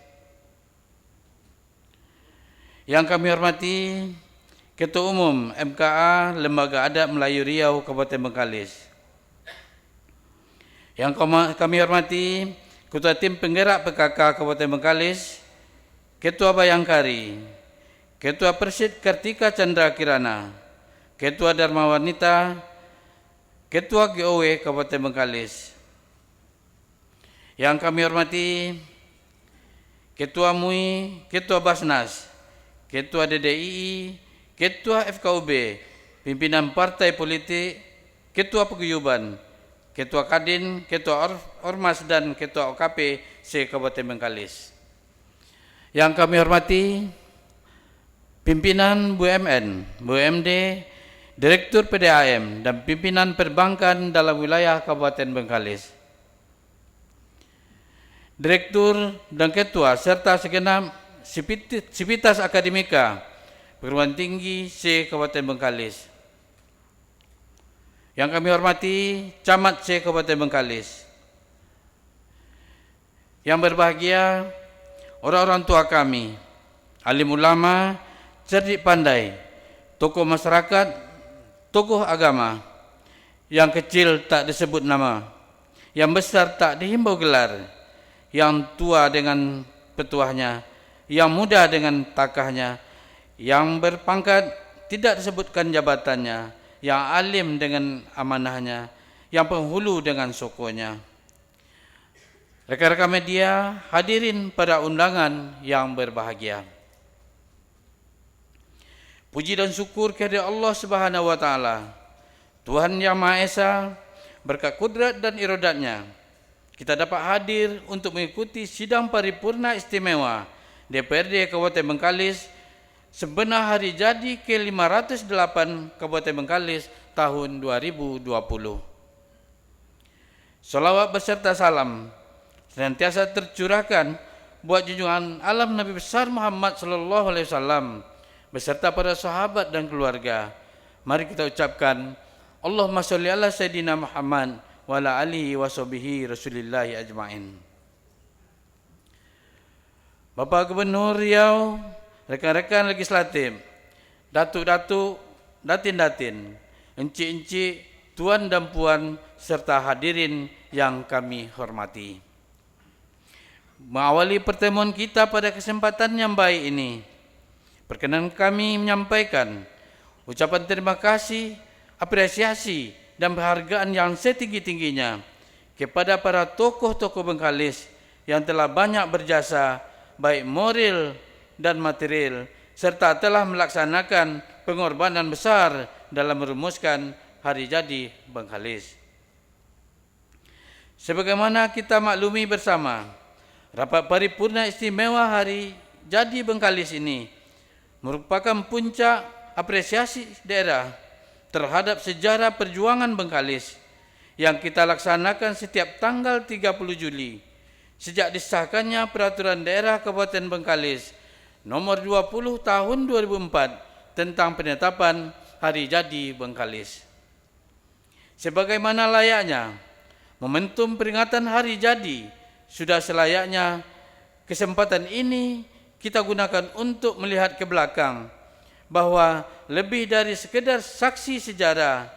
Yang kami hormati Ketua Umum MKA Lembaga Adat Melayu Riau Kabupaten Bengkalis. Yang kami hormati Ketua Tim Penggerak PKK Kabupaten Bengkalis, Ketua Bayangkari, Ketua Persid Kartika Chandra Kirana, Ketua Dharma Wanita, Ketua GOW Kabupaten Bengkalis. Yang kami hormati Ketua MUI, Ketua Basnas, Ketua DDII, Ketua FKUB, pimpinan partai politik, Ketua Paguyuban, Ketua Kadin, Ketua Ormas dan Ketua OKP se-Kabupaten Bengkalis. Yang kami hormati pimpinan BUMN, BUMD, Direktur PDAM dan pimpinan perbankan dalam wilayah Kabupaten Bengkalis. Direktur dan Ketua serta segenap Sivitas Akademika Perguruan Tinggi se-Kabupaten Bengkalis. Yang kami hormati Camat se-Kabupaten Bengkalis. Yang berbahagia orang-orang tua kami, alim ulama, cerdik pandai, tokoh masyarakat, tokoh agama, yang kecil tak disebut nama, yang besar tak dihimbau gelar, yang tua dengan petuahnya, yang muda dengan takahnya, yang berpangkat tidak disebutkan jabatannya, yang alim dengan amanahnya, yang penghulu dengan sokonya. Rekan-rekan media, hadirin pada undangan yang berbahagia. Puji dan syukur kehadirat Allah Subhanahu wa taala, Tuhan Yang Maha Esa, berkat kudrat dan iradatnya kita dapat hadir untuk mengikuti sidang paripurna istimewa DPRD Kabupaten Bengkalis sebenar hari jadi ke-508 Kabupaten Bengkalis tahun 2020. Salawat beserta salam senantiasa tercurahkan buat junjungan alam Nabi besar Muhammad sallallahu alaihi wasallam beserta para sahabat dan keluarga. Mari kita ucapkan Allahumma sholli ala sayyidina Muhammad wa ala alihi wa sahbihi rasulillahi ajmain. Bapak Gubernur Riau, rekan-rekan legislatif, datuk-datuk, datin-datin, encik-encik, tuan dan puan serta hadirin yang kami hormati. Mengawali pertemuan kita pada kesempatan yang baik ini, perkenan kami menyampaikan ucapan terima kasih, apresiasi dan penghargaan yang setinggi-tingginya kepada para tokoh-tokoh Bengkalis yang telah banyak berjasa baik moral dan material serta telah melaksanakan pengorbanan besar dalam merumuskan hari jadi Bengkalis. Sebagaimana kita maklumi bersama, rapat paripurna istimewa hari jadi Bengkalis ini merupakan puncak apresiasi daerah terhadap sejarah perjuangan Bengkalis yang kita laksanakan setiap tanggal 30 Juli sejak disahkannya Peraturan Daerah Kabupaten Bengkalis nomor 20 tahun 2004 tentang penetapan hari jadi Bengkalis. Sebagaimana layaknya momentum peringatan hari jadi, sudah selayaknya kesempatan ini kita gunakan untuk melihat ke belakang bahwa lebih dari sekedar saksi sejarah,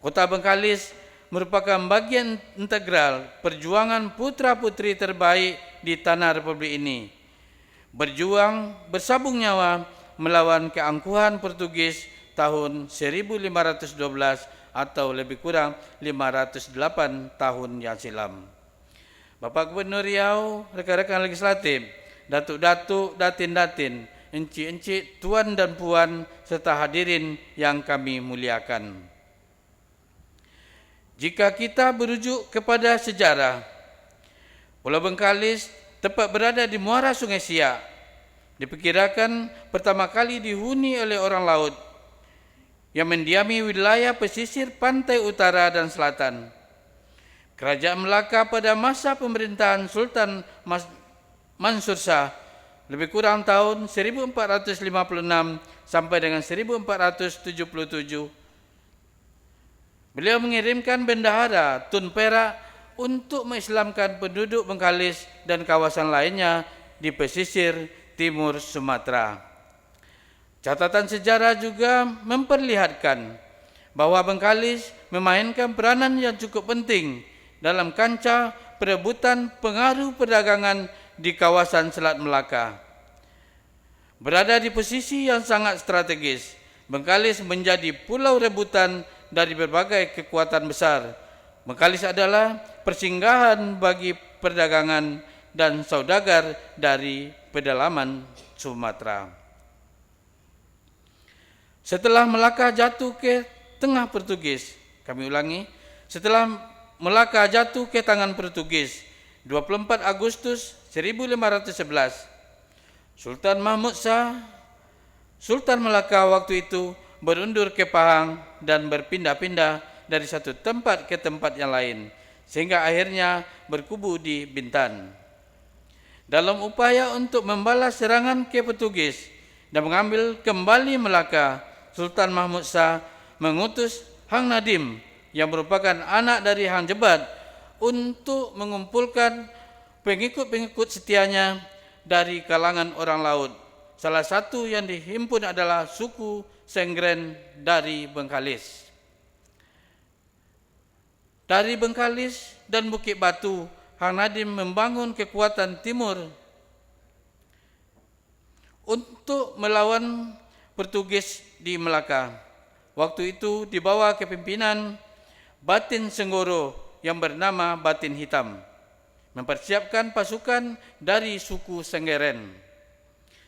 Kota Bengkalis merupakan bagian integral perjuangan putra-putri terbaik di tanah Republik ini. Berjuang bersabung nyawa melawan keangkuhan Portugis tahun 1512 atau lebih kurang 508 tahun yang silam. Bapak Gubernur Riau, rekan-rekan legislatif, datuk-datuk, datin-datin, encik-encik, tuan dan puan, serta hadirin yang kami muliakan. Jika kita berujuk kepada sejarah, Pulau Bengkalis tepat berada di muara Sungai Siak, diperkirakan pertama kali dihuni oleh orang laut yang mendiami wilayah pesisir pantai utara dan selatan. Kerajaan Melaka pada masa pemerintahan Sultan Mansur Shah lebih kurang tahun 1456 sampai dengan 1477. Beliau mengirimkan bendahara Tun Perak untuk mengislamkan penduduk Bengkalis dan kawasan lainnya di pesisir timur Sumatera. Catatan sejarah juga memperlihatkan bahwa Bengkalis memainkan peranan yang cukup penting dalam kancah perebutan pengaruh perdagangan di kawasan Selat Melaka. Berada di posisi yang sangat strategis, Bengkalis menjadi pulau rebutan dari berbagai kekuatan besar. Bengkalis adalah persinggahan bagi perdagangan dan saudagar dari pedalaman Sumatera. Setelah Melaka jatuh ke tengah Portugis, setelah Melaka jatuh ke tangan Portugis, 24 Agustus 1511, Sultan Mahmud Shah, Sultan Melaka waktu itu berundur ke Pahang dan berpindah-pindah dari satu tempat ke tempat yang lain, sehingga akhirnya berkubu di Bintan. Dalam upaya untuk membalas serangan ke Portugis dan mengambil kembali Melaka, Sultan Mahmud Shah mengutus Hang Nadim yang merupakan anak dari Hang Jebat untuk mengumpulkan pengikut-pengikut setianya dari kalangan orang laut. Salah satu yang dihimpun adalah suku Senggren dari Bengkalis. Dari Bengkalis dan Bukit Batu, Hang Nadim membangun kekuatan timur untuk melawan Portugis di Melaka. Waktu itu di bawah kepimpinan Batin Senggoro yang bernama Batin Hitam, mempersiapkan pasukan dari suku Senggeren.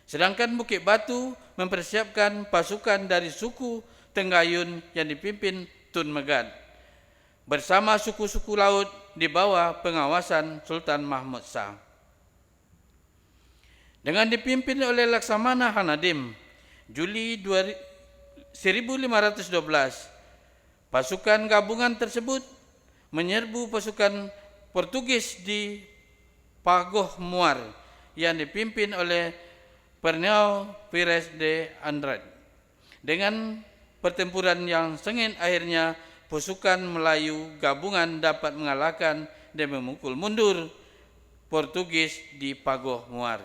Sedangkan Bukit Batu mempersiapkan pasukan dari suku Tenggayun yang dipimpin Tun Megat, bersama suku-suku laut di bawah pengawasan Sultan Mahmud Shah. Dengan dipimpin oleh Laksamana Hang Nadim, Juli 1512, pasukan gabungan tersebut menyerbu pasukan Portugis di Pagoh Muar yang dipimpin oleh Pernio Pires de Andrade. Dengan pertempuran yang sengit, akhirnya pasukan Melayu gabungan dapat mengalahkan dan memukul mundur Portugis di Pagoh Muar.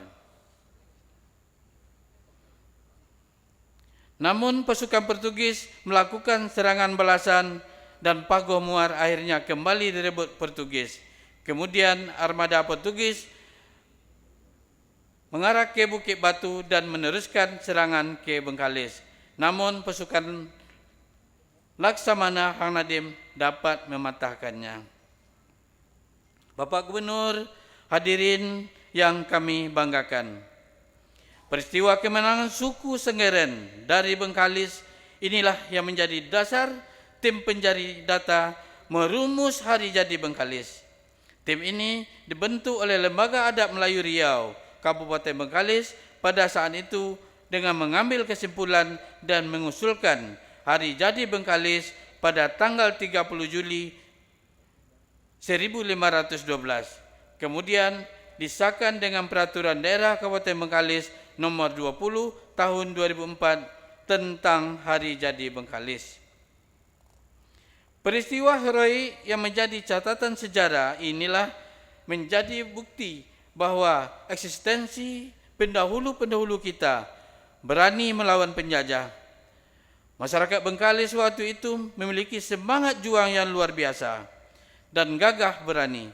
Namun pasukan Portugis melakukan serangan balasan dan Pagoh Muar akhirnya kembali direbut Portugis. Kemudian armada Portugis mengarah ke Bukit Batu dan meneruskan serangan ke Bengkalis. Namun pasukan Laksamana Hang Nadim dapat mematahkannya. Bapak Gubernur, hadirin yang kami banggakan, peristiwa kemenangan suku Senggeren dari Bengkalis inilah yang menjadi dasar tim pencari data merumus hari jadi Bengkalis. Tim ini dibentuk oleh Lembaga Adat Melayu Riau, Kabupaten Bengkalis pada saat itu dengan mengambil kesimpulan dan mengusulkan hari jadi Bengkalis pada tanggal 30 Juli 1512. Kemudian disahkan dengan Peraturan Daerah Kabupaten Bengkalis nomor 20 tahun 2004 tentang hari jadi Bengkalis. Peristiwa heroik yang menjadi catatan sejarah inilah menjadi bukti bahwa eksistensi pendahulu-pendahulu kita berani melawan penjajah. Masyarakat Bengkalis waktu itu memiliki semangat juang yang luar biasa dan gagah berani.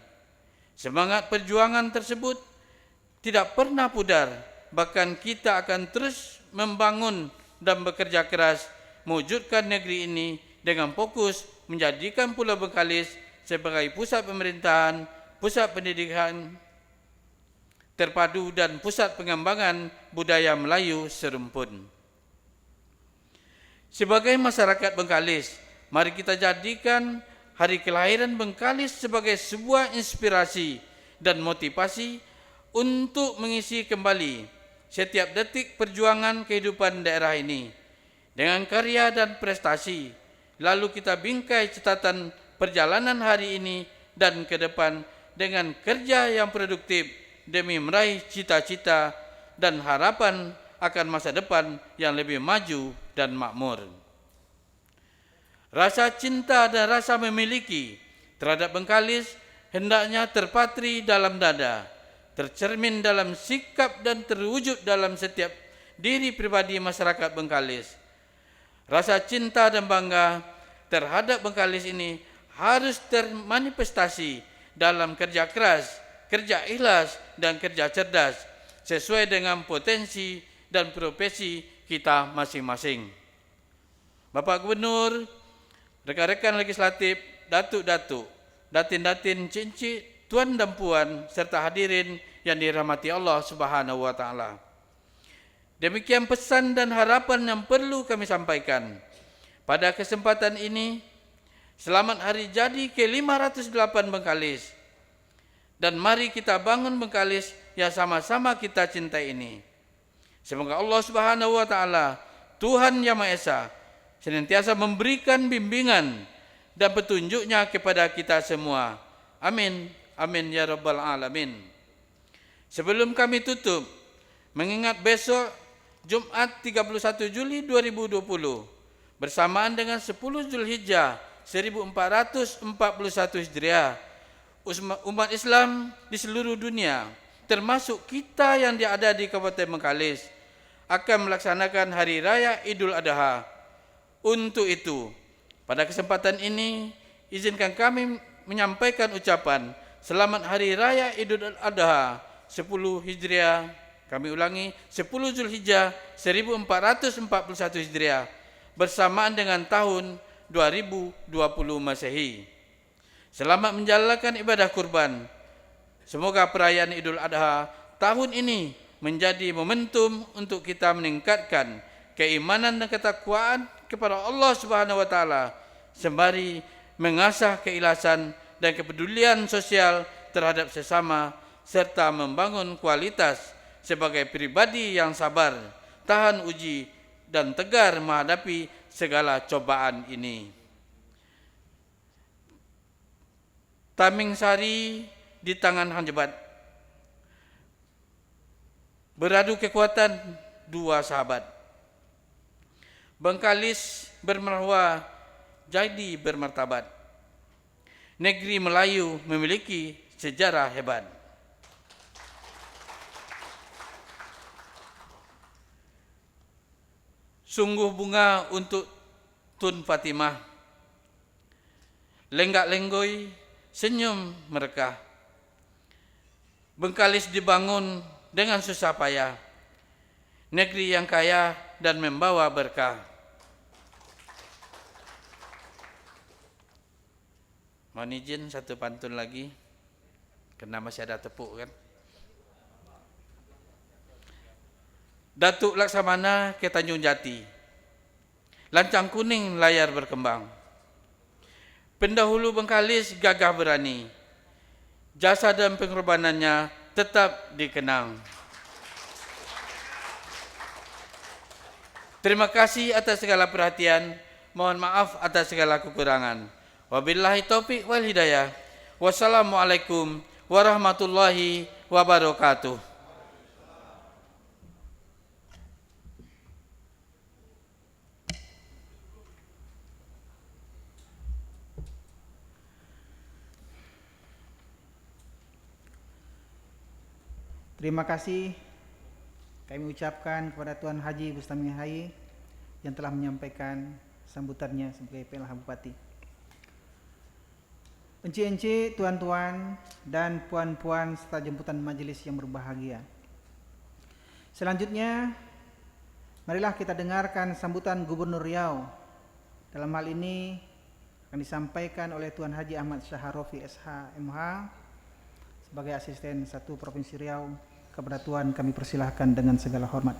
Semangat perjuangan tersebut tidak pernah pudar, bahkan kita akan terus membangun dan bekerja keras mewujudkan negeri ini dengan fokus menjadikan Pulau Bengkalis sebagai pusat pemerintahan, pusat pendidikan terpadu dan pusat pengembangan budaya Melayu serumpun. Sebagai masyarakat Bengkalis, mari kita jadikan hari kelahiran Bengkalis sebagai sebuah inspirasi dan motivasi untuk mengisi kembali setiap detik perjuangan kehidupan daerah ini dengan karya dan prestasi. Lalu kita bingkai catatan perjalanan hari ini dan ke depan dengan kerja yang produktif demi meraih cita-cita dan harapan akan masa depan yang lebih maju dan makmur. Rasa cinta dan rasa memiliki terhadap Bengkalis hendaknya terpatri dalam dada, tercermin dalam sikap dan terwujud dalam setiap diri pribadi masyarakat Bengkalis. Rasa cinta dan bangga terhadap Bengkalis ini harus termanifestasi dalam kerja keras, kerja ikhlas dan kerja cerdas sesuai dengan potensi dan profesi kita masing-masing. Bapak Gubernur, rekan-rekan legislatif, datuk-datuk, datin-datin, cincin, tuan dan puan serta hadirin yang dirahmati Allah Subhanahu wa taala. Demikian pesan dan harapan yang perlu kami sampaikan. Pada kesempatan ini, selamat hari jadi ke-508 Bengkalis. Dan mari kita bangun Bengkalis yang sama-sama kita cintai ini. Semoga Allah Subhanahu wa taala, Tuhan Yang Maha Esa, senantiasa memberikan bimbingan dan petunjuknya kepada kita semua. Amin. Amin ya rabbal alamin. Sebelum kami tutup, mengingat besok Jumat 31 Juli 2020 bersamaan dengan 10 Zulhijjah 1441 Hijriah, umat Islam di seluruh dunia termasuk kita yang ada di Kabupaten Bengkalis akan melaksanakan Hari Raya Idul Adha. Untuk itu, pada kesempatan ini izinkan kami menyampaikan ucapan Selamat Hari Raya Idul Adha 10 Hijriah. Kami ulangi, 10 Zulhijjah 1441 Hijriah bersamaan dengan tahun 2020 Masehi. Selamat menjalankan ibadah kurban. Semoga perayaan Idul Adha tahun ini menjadi momentum untuk kita meningkatkan keimanan dan ketakwaan kepada Allah Subhanahu wa taala sembari mengasah keikhlasan dan kepedulian sosial terhadap sesama serta membangun kualitas sebagai pribadi yang sabar, tahan uji dan tegar menghadapi segala cobaan ini. Taming Sari di tangan Hang Jebat. Beradu kekuatan dua sahabat. Bengkalis bermarwah jadi bermartabat. Negeri Melayu memiliki sejarah hebat. Sungguh bunga untuk Tun Fatimah. Lenggak-lenggoi senyum mereka. Bengkalis dibangun dengan susah payah. Negeri yang kaya dan membawa berkah. Mohon izin satu pantun lagi. Karena masih ada tepuk kan. Datuk Laksamana ke Tanjung Jati. Lancang kuning layar berkembang. Pendahulu Bengkalis gagah berani. Jasa dan pengorbanannya tetap dikenang. Terima kasih atas segala perhatian. Mohon maaf atas segala kekurangan. Wabillahi taufik wal hidayah. Wassalamualaikum warahmatullahi wabarakatuh. Terima kasih kami ucapkan kepada Tuan Haji Bustami Hai yang telah menyampaikan sambutannya sebagai PLH Bupati. Encik-encik, tuan-tuan dan puan-puan serta jemputan majelis yang berbahagia. Selanjutnya, marilah kita dengarkan sambutan Gubernur Riau. Dalam hal ini akan disampaikan oleh Tuan Haji Ahmad Syaharofi SH MH sebagai Asisten 1 Provinsi Riau. Kepada Tuan kami persilahkan dengan segala hormat.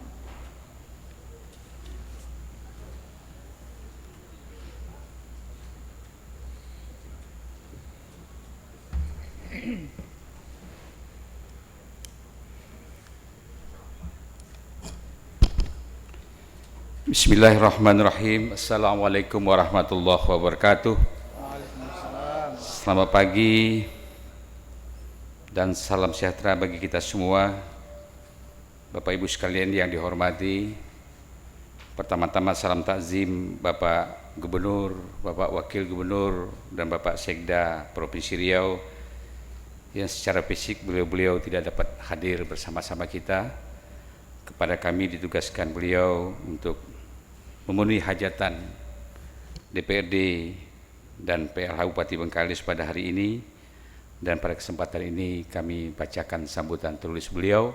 Bismillahirrahmanirrahim. Assalamualaikum warahmatullahi wabarakatuh. Selamat pagi dan salam sejahtera bagi kita semua. Bapak Ibu sekalian yang dihormati, pertama-tama salam takzim Bapak Gubernur, Bapak Wakil Gubernur, dan Bapak Sekda Provinsi Riau yang secara fisik beliau tidak dapat hadir bersama-sama kita. Kepada kami ditugaskan beliau untuk memenuhi hajatan DPRD dan PLH Bupati Bengkalis pada hari ini, dan pada kesempatan ini kami bacakan sambutan tertulis beliau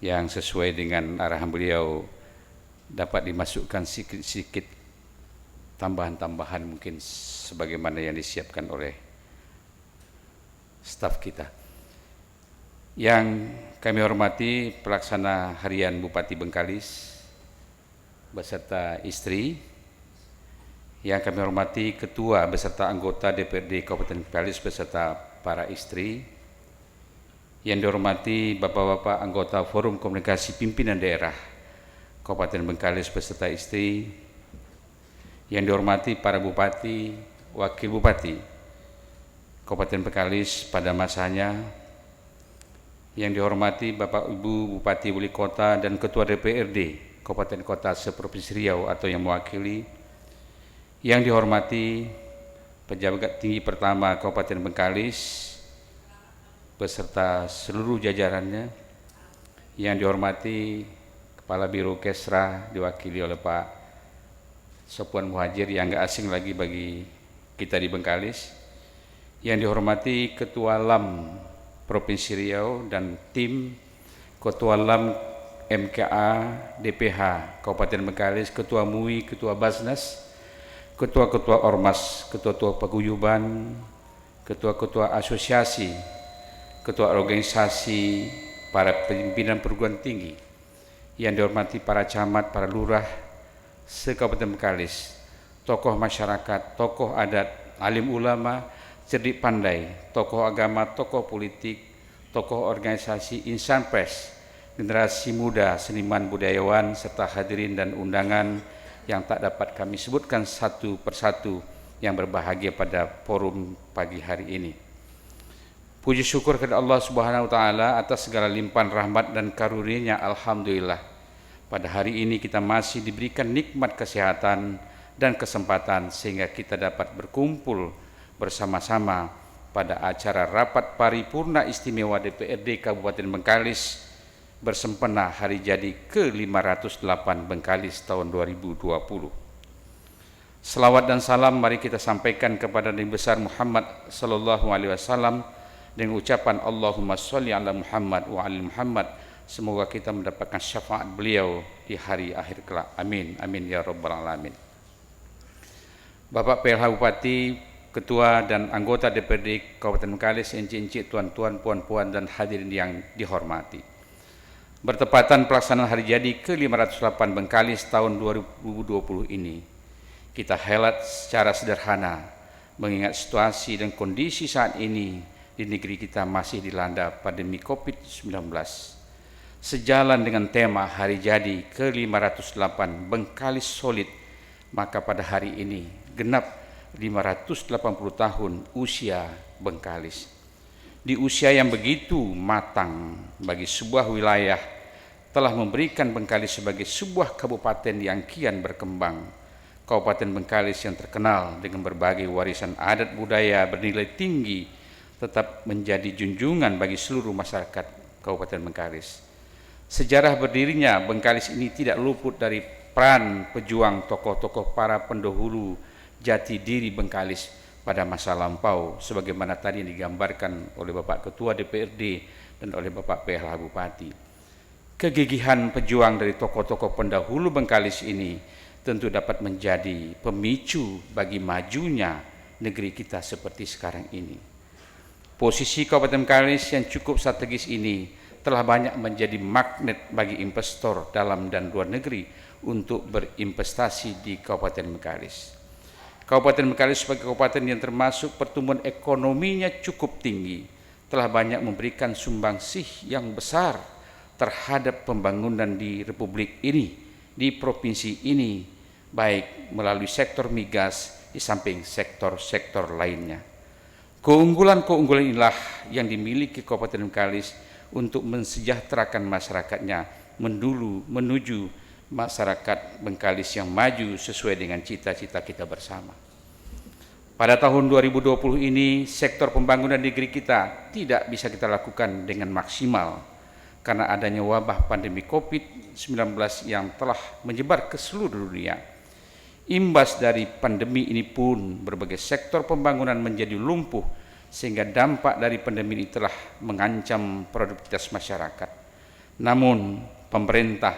yang sesuai dengan arahan beliau dapat dimasukkan sedikit tambahan-tambahan mungkin sebagaimana yang disiapkan oleh staf kita. Yang kami hormati pelaksana harian Bupati Bengkalis beserta istri, yang kami hormati ketua beserta anggota DPRD Kabupaten Bengkalis beserta para istri, yang dihormati bapak-bapak anggota Forum Komunikasi Pimpinan Daerah Kabupaten Bengkalis beserta istri, yang dihormati para bupati, wakil bupati Kabupaten Bengkalis pada masanya, yang dihormati Bapak Ibu Bupati Wali Kota dan Ketua DPRD Kabupaten Kota seprovinsi Riau atau yang mewakili, yang dihormati pejabat tinggi pertama Kabupaten Bengkalis beserta seluruh jajarannya, yang dihormati Kepala Biro Kesra diwakili oleh Pak Sopwan Muhajir yang gak asing lagi bagi kita di Bengkalis, yang dihormati Ketua LAM Provinsi Riau dan tim Ketua LAM MKA DPH Kabupaten Bengkalis, Ketua MUI, Ketua Basnas, Ketua-Ketua Ormas, Ketua-Ketua Paguyuban, Ketua-Ketua Asosiasi, Ketua Organisasi, para pimpinan perguruan tinggi, yang dihormati para camat, para lurah se-Kabupaten Bengkalis, tokoh masyarakat, tokoh adat, alim ulama, cerdik pandai, tokoh agama, tokoh politik, tokoh organisasi, insan pers, generasi muda, seniman budayawan, serta hadirin dan undangan yang tak dapat kami sebutkan satu persatu yang berbahagia pada forum pagi hari ini. Puji syukur kepada Allah Subhanahu wa taala atas segala limpahan rahmat dan karunia-Nya. Alhamdulillah, pada hari ini kita masih diberikan nikmat kesehatan dan kesempatan sehingga kita dapat berkumpul bersama-sama pada acara rapat paripurna istimewa DPRD Kabupaten Bengkalis bersempena hari jadi ke-508 Bengkalis tahun 2020. Selawat dan salam mari kita sampaikan kepada Nabi besar Muhammad sallallahu alaihi wasallam dengan ucapan Allahumma sholli ala Muhammad wa ali Muhammad. Semoga kita mendapatkan syafaat beliau di hari akhir kelak. Amin, amin ya rabbal alamin. Bapak PLH Bupati, Ketua dan anggota DPRD Kabupaten Bengkalis, encik-encik, tuan-tuan, puan-puan dan hadirin yang dihormati. Bertepatan pelaksanaan hari jadi ke-508 Bengkalis tahun 2020 ini, kita helat secara sederhana mengingat situasi dan kondisi saat ini di negeri kita masih dilanda pandemi COVID-19. Sejalan dengan tema hari jadi ke-508 Bengkalis Solid, maka pada hari ini genap 580 tahun usia Bengkalis. Di usia yang begitu matang bagi sebuah wilayah telah memberikan Bengkalis sebagai sebuah kabupaten yang kian berkembang. Kabupaten Bengkalis yang terkenal dengan berbagai warisan adat budaya bernilai tinggi tetap menjadi junjungan bagi seluruh masyarakat Kabupaten Bengkalis. Sejarah berdirinya Bengkalis ini tidak luput dari peran pejuang tokoh-tokoh para pendahulu jati diri Bengkalis pada masa lampau, sebagaimana tadi digambarkan oleh Bapak Ketua DPRD dan oleh Bapak PLH Bupati. Kegigihan pejuang dari tokoh-tokoh pendahulu Bengkalis ini tentu dapat menjadi pemicu bagi majunya negeri kita seperti sekarang ini. Posisi Kabupaten Bengkalis yang cukup strategis ini telah banyak menjadi magnet bagi investor dalam dan luar negeri untuk berinvestasi di Kabupaten Bengkalis. Kabupaten Bengkalis sebagai kabupaten yang termasuk pertumbuhan ekonominya cukup tinggi, telah banyak memberikan sumbangsih yang besar terhadap pembangunan di Republik ini di provinsi ini, baik melalui sektor migas di samping sektor-sektor lainnya. Keunggulan-keunggulan inilah yang dimiliki Kabupaten Bengkalis untuk mensejahterakan masyarakatnya menuju masyarakat Bengkalis yang maju sesuai dengan cita-cita kita bersama. Pada tahun 2020 ini, sektor pembangunan negeri kita tidak bisa kita lakukan dengan maksimal karena adanya wabah pandemi COVID-19 yang telah menyebar ke seluruh dunia. Imbas dari pandemi ini pun berbagai sektor pembangunan menjadi lumpuh sehingga dampak dari pandemi ini telah mengancam produktivitas masyarakat. Namun, pemerintah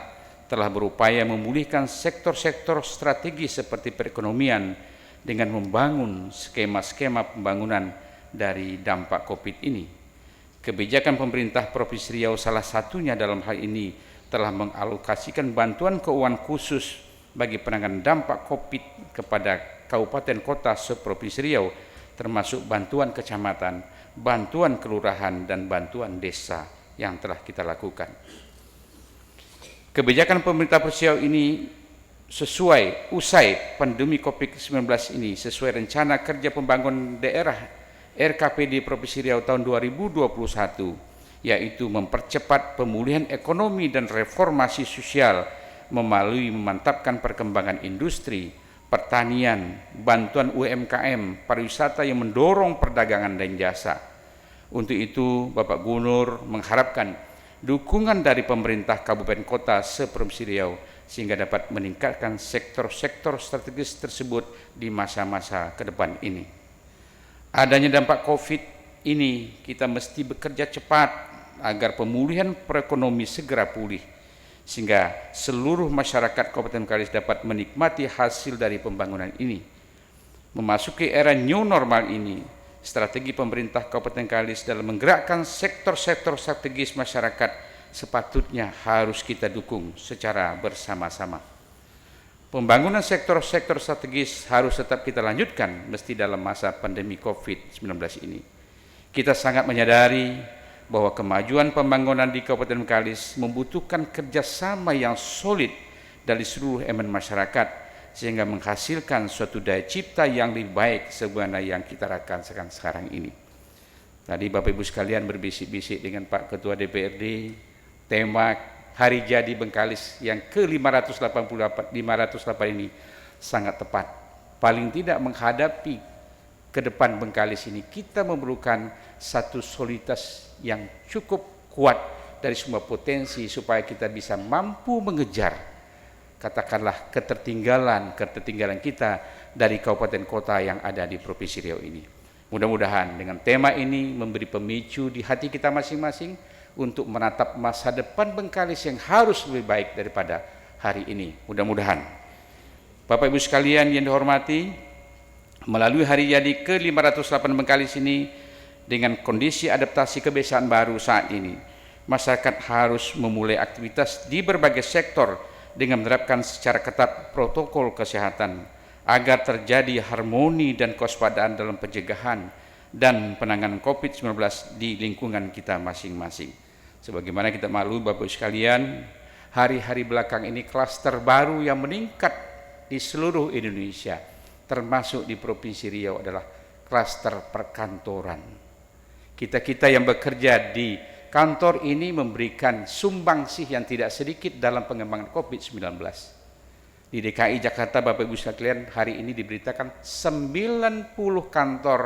telah berupaya memulihkan sektor-sektor strategis seperti perekonomian dengan membangun skema-skema pembangunan dari dampak COVID ini. Kebijakan pemerintah Provinsi Riau salah satunya dalam hal ini telah mengalokasikan bantuan keuangan khusus bagi penanganan dampak COVID kepada kabupaten kota seprovinsi Riau, termasuk bantuan kecamatan, bantuan kelurahan, dan bantuan desa yang telah kita lakukan. Kebijakan pemerintah Provinsi Riau ini sesuai usai pandemi COVID-19 ini, sesuai rencana kerja pembangunan daerah RKPD Provinsi Riau tahun 2021, yaitu mempercepat pemulihan ekonomi dan reformasi sosial melalui memantapkan perkembangan industri, pertanian, bantuan UMKM, pariwisata yang mendorong perdagangan dan jasa. Untuk itu, Bapak Gubernur mengharapkan dukungan dari pemerintah kabupaten kota seprovinsi Riau sehingga dapat meningkatkan sektor-sektor strategis tersebut di masa-masa ke depan ini. Adanya dampak COVID ini, kita mesti bekerja cepat agar pemulihan perekonomian segera pulih, sehingga seluruh masyarakat Kabupaten Bengkalis dapat menikmati hasil dari pembangunan ini. Memasuki era new normal ini, strategi pemerintah Kabupaten Bengkalis dalam menggerakkan sektor-sektor strategis masyarakat sepatutnya harus kita dukung secara bersama-sama. Pembangunan sektor-sektor strategis harus tetap kita lanjutkan mesti dalam masa pandemi COVID-19 ini. Kita sangat menyadari bahwa kemajuan pembangunan di Kabupaten Bengkalis membutuhkan kerjasama yang solid dari seluruh elemen masyarakat sehingga menghasilkan suatu daya cipta yang lebih baik sebagaimana yang kita rasakan sekarang ini. Tadi Bapak Ibu sekalian berbisik-bisik dengan Pak Ketua DPRD, tema Hari Jadi Bengkalis yang ke-588 ini sangat tepat. Paling tidak menghadapi ke depan Bengkalis ini, kita memerlukan satu soliditas yang cukup kuat dari semua potensi supaya kita bisa mampu mengejar, katakanlah ketertinggalan kita dari kabupaten kota yang ada di Provinsi Riau ini. Mudah-mudahan dengan tema ini memberi pemicu di hati kita masing-masing untuk menatap masa depan Bengkalis yang harus lebih baik daripada hari ini. Mudah-mudahan. Bapak Ibu sekalian yang dihormati, melalui hari jadi ke-508 Bengkalis ini, dengan kondisi adaptasi kebiasaan baru saat ini, masyarakat harus memulai aktivitas di berbagai sektor dengan menerapkan secara ketat protokol kesehatan agar terjadi harmoni dan kewaspadaan dalam pencegahan dan penanganan COVID-19 di lingkungan kita masing-masing. Sebagaimana kita maklum Bapak Ibu sekalian, hari-hari belakang ini klaster baru yang meningkat di seluruh Indonesia, termasuk di Provinsi Riau, adalah klaster perkantoran. Kita yang bekerja di kantor ini memberikan sumbangsih yang tidak sedikit dalam pengembangan COVID-19. Di DKI Jakarta, Bapak Ibu sekalian, hari ini diberitakan 90 kantor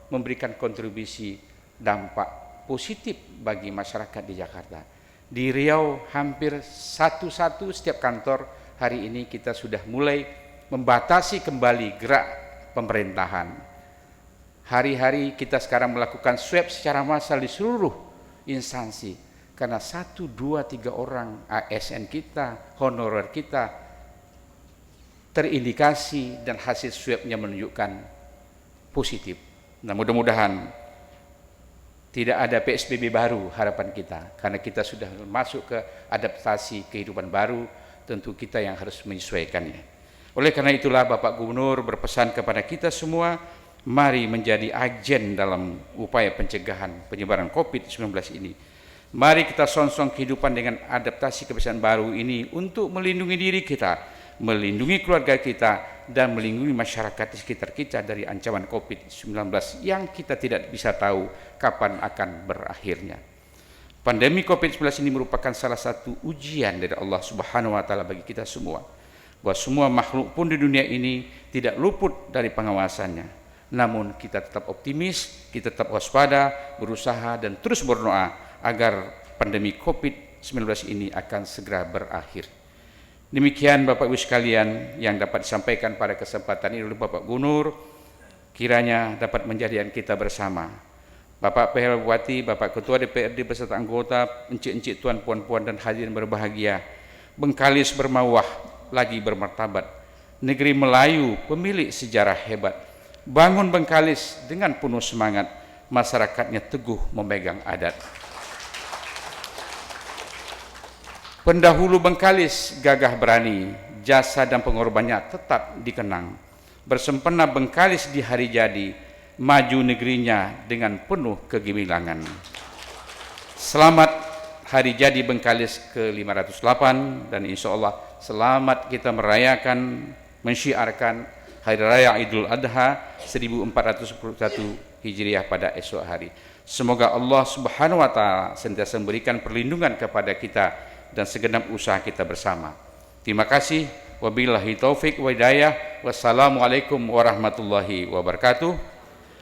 memberikan kontribusi dampak positif bagi masyarakat di Jakarta. Di Riau hampir satu-satu setiap kantor hari ini kita sudah mulai membatasi kembali gerak pemerintahan. Hari-hari kita sekarang melakukan swab secara massal di seluruh instansi karena 1, 2, 3 orang ASN kita, honorer kita terindikasi dan hasil swabnya menunjukkan positif. Nah, mudah-mudahan tidak ada PSBB baru harapan kita, karena kita sudah masuk ke adaptasi kehidupan baru, tentu kita yang harus menyesuaikannya. Oleh karena itulah Bapak Gubernur berpesan kepada kita semua, mari menjadi agen dalam upaya pencegahan penyebaran COVID-19 ini. Mari kita song-song kehidupan dengan adaptasi kebiasaan baru ini untuk melindungi diri kita, melindungi keluarga kita, dan melindungi masyarakat di sekitar kita dari ancaman COVID-19 yang kita tidak bisa tahu kapan akan berakhirnya. Pandemi COVID-19 ini merupakan salah satu ujian dari Allah Subhanahu wa taala bagi kita semua, bahwa semua makhluk pun di dunia ini tidak luput dari pengawasannya. Namun kita tetap optimis, kita tetap waspada, berusaha dan terus berdoa agar pandemi COVID-19 ini akan segera berakhir. Demikian Bapak Ibu sekalian yang dapat disampaikan pada kesempatan ini oleh Bapak Gubernur, kiranya dapat menjadikan kita bersama. Bapak PL Bupati, Bapak Ketua DPRD beserta anggota, encik-encik, tuan, puan-puan dan hadirin berbahagia, Bengkalis bermawah lagi bermartabat, negeri Melayu pemilik sejarah hebat. Bangun Bengkalis dengan penuh semangat, masyarakatnya teguh memegang adat. Pendahulu Bengkalis gagah berani, jasa dan pengorbanannya tetap dikenang. Bersempena Bengkalis di hari jadi, maju negerinya dengan penuh kegemilangan. Selamat hari jadi Bengkalis ke-508 dan insya Allah selamat kita merayakan, mensyiarkan Hari Raya Idul Adha 1441 Hijriah pada esok hari. Semoga Allah Subhanahu wa taala senantiasa memberikan perlindungan kepada kita dan segenap usaha kita bersama. Terima kasih. Wabillahi taufik wa hidayah. Wassalamualaikum warahmatullahi wabarakatuh.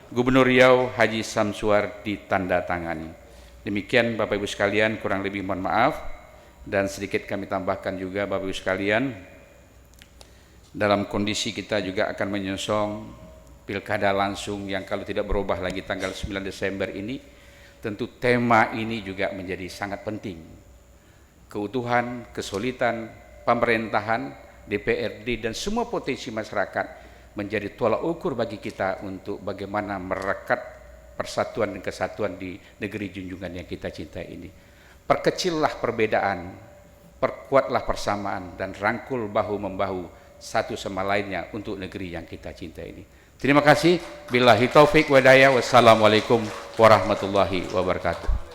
Gubernur Riau Haji Samsuar ditandatangani. Demikian Bapak Ibu sekalian, kurang lebih mohon maaf, dan sedikit kami tambahkan juga Bapak Ibu sekalian, dalam kondisi kita juga akan menyongsong pilkada langsung yang kalau tidak berubah lagi tanggal 9 Desember ini, tentu tema ini juga menjadi sangat penting. Keutuhan, kesulitan pemerintahan, DPRD dan semua potensi masyarakat menjadi tolak ukur bagi kita untuk bagaimana merekat persatuan dan kesatuan di negeri junjungan yang kita cintai ini. Perkecillah perbedaan, perkuatlah persamaan, dan rangkul bahu-membahu satu sama lainnya untuk negeri yang kita cintai ini. Terima kasih. Billahi taufik wa hidayah. Wassalamualaikum warahmatullahi wabarakatuh.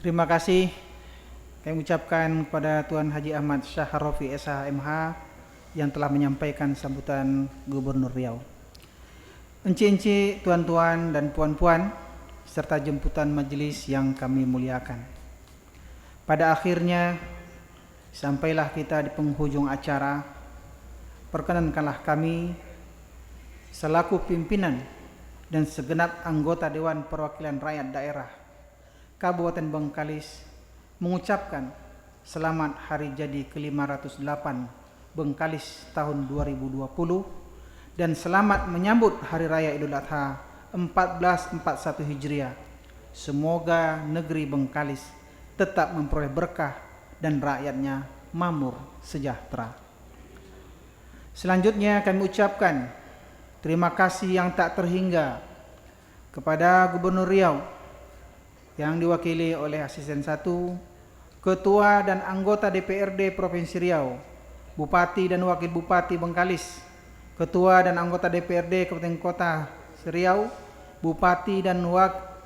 Terima kasih kami ucapkan kepada Tuan Haji Ahmad Syaharofi SHMH yang telah menyampaikan sambutan Gubernur Riau. Encik-encik, tuan-tuan dan puan-puan, serta jemputan majelis yang kami muliakan. Pada akhirnya, sampailah kita di penghujung acara. Perkenankanlah kami selaku pimpinan dan segenap anggota Dewan Perwakilan Rakyat Daerah Kabupaten Bengkalis mengucapkan selamat hari jadi ke-508 Bengkalis tahun 2020 dan selamat menyambut Hari Raya Idul Adha 1441 Hijriah. Semoga negeri Bengkalis tetap memperoleh berkah dan rakyatnya makmur sejahtera. Selanjutnya kami ucapkan terima kasih yang tak terhingga kepada Gubernur Riau yang diwakili oleh Asisten 1, Ketua dan anggota DPRD Provinsi Riau, Bupati dan Wakil Bupati Bengkalis, Ketua dan anggota DPRD Kabupaten Kota Riau, Bupati dan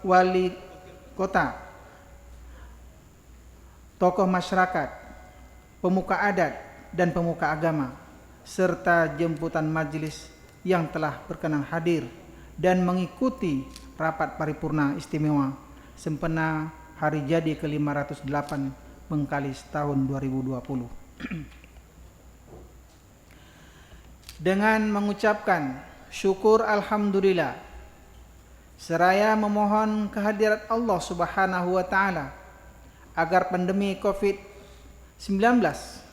Wali Kota, tokoh masyarakat, pemuka adat dan pemuka agama, serta jemputan majelis yang telah berkenan hadir dan mengikuti rapat paripurna istimewa sempena hari jadi ke-508 Bengkalis tahun 2020. Dengan mengucapkan syukur alhamdulillah seraya memohon kehadirat Allah Subhanahu wa taala agar pandemi COVID-19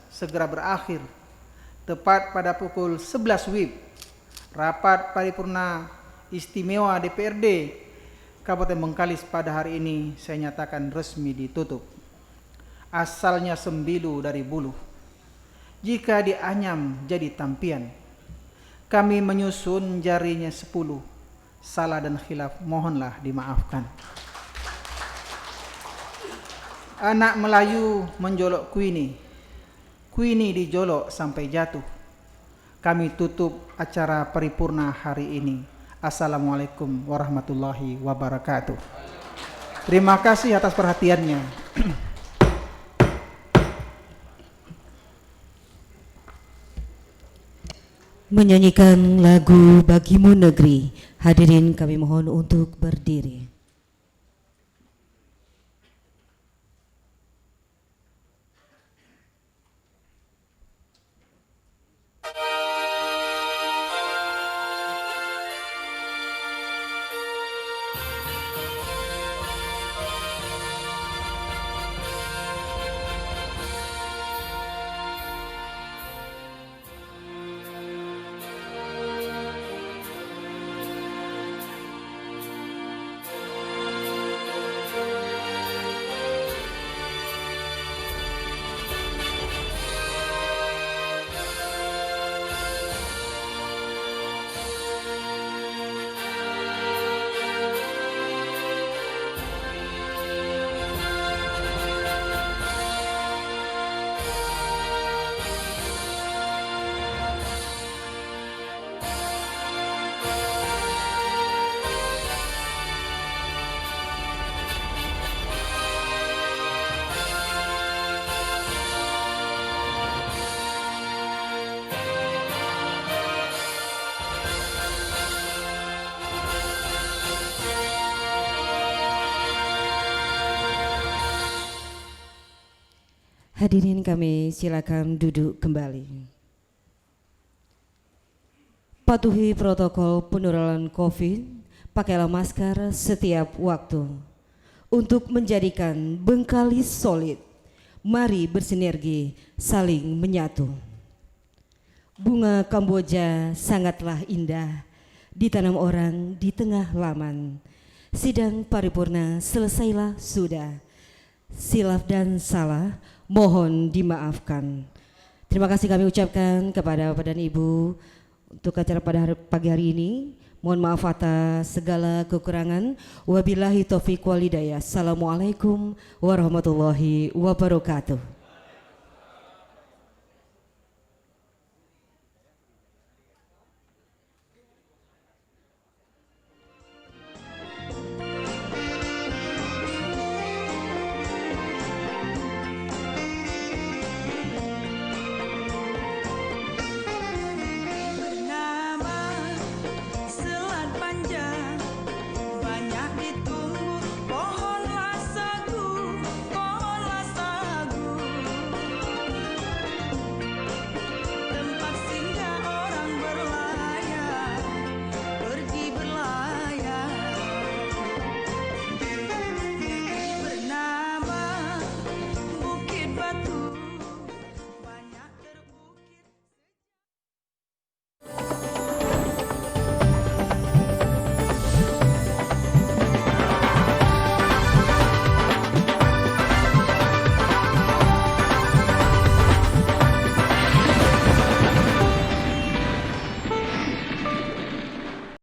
segera berakhir, tepat pada pukul 11 WIB rapat paripurna istimewa DPRD Kabupaten Bengkalis pada hari ini saya nyatakan resmi ditutup. Asalnya sembilu dari buluh, jika dianyam jadi tampian. Kami menyusun jarinya 10, salah dan khilaf mohonlah dimaafkan. Anak Melayu menjolok Queenie, Queenie dijolok sampai jatuh. Kami tutup acara paripurna hari ini. Assalamualaikum warahmatullahi wabarakatuh. Terima kasih atas perhatiannya. Menyanyikan lagu Bagimu Negeri. Hadirin kami mohon untuk berdiri. Hadirin kami silakan duduk kembali. Patuhi protokol penularan COVID, pakailah masker setiap waktu. Untuk menjadikan Bengkalis solid, mari bersinergi saling menyatu. Bunga Kamboja sangatlah indah, ditanam orang di tengah laman. Sidang paripurna selesailah sudah. Silaf dan salah mohon dimaafkan. Terima kasih kami ucapkan kepada Bapak dan Ibu untuk acara pada pagi hari ini. Mohon maaf atas segala kekurangan. Wabillahi taufiq wal hidayah. Assalamualaikum warahmatullahi wabarakatuh.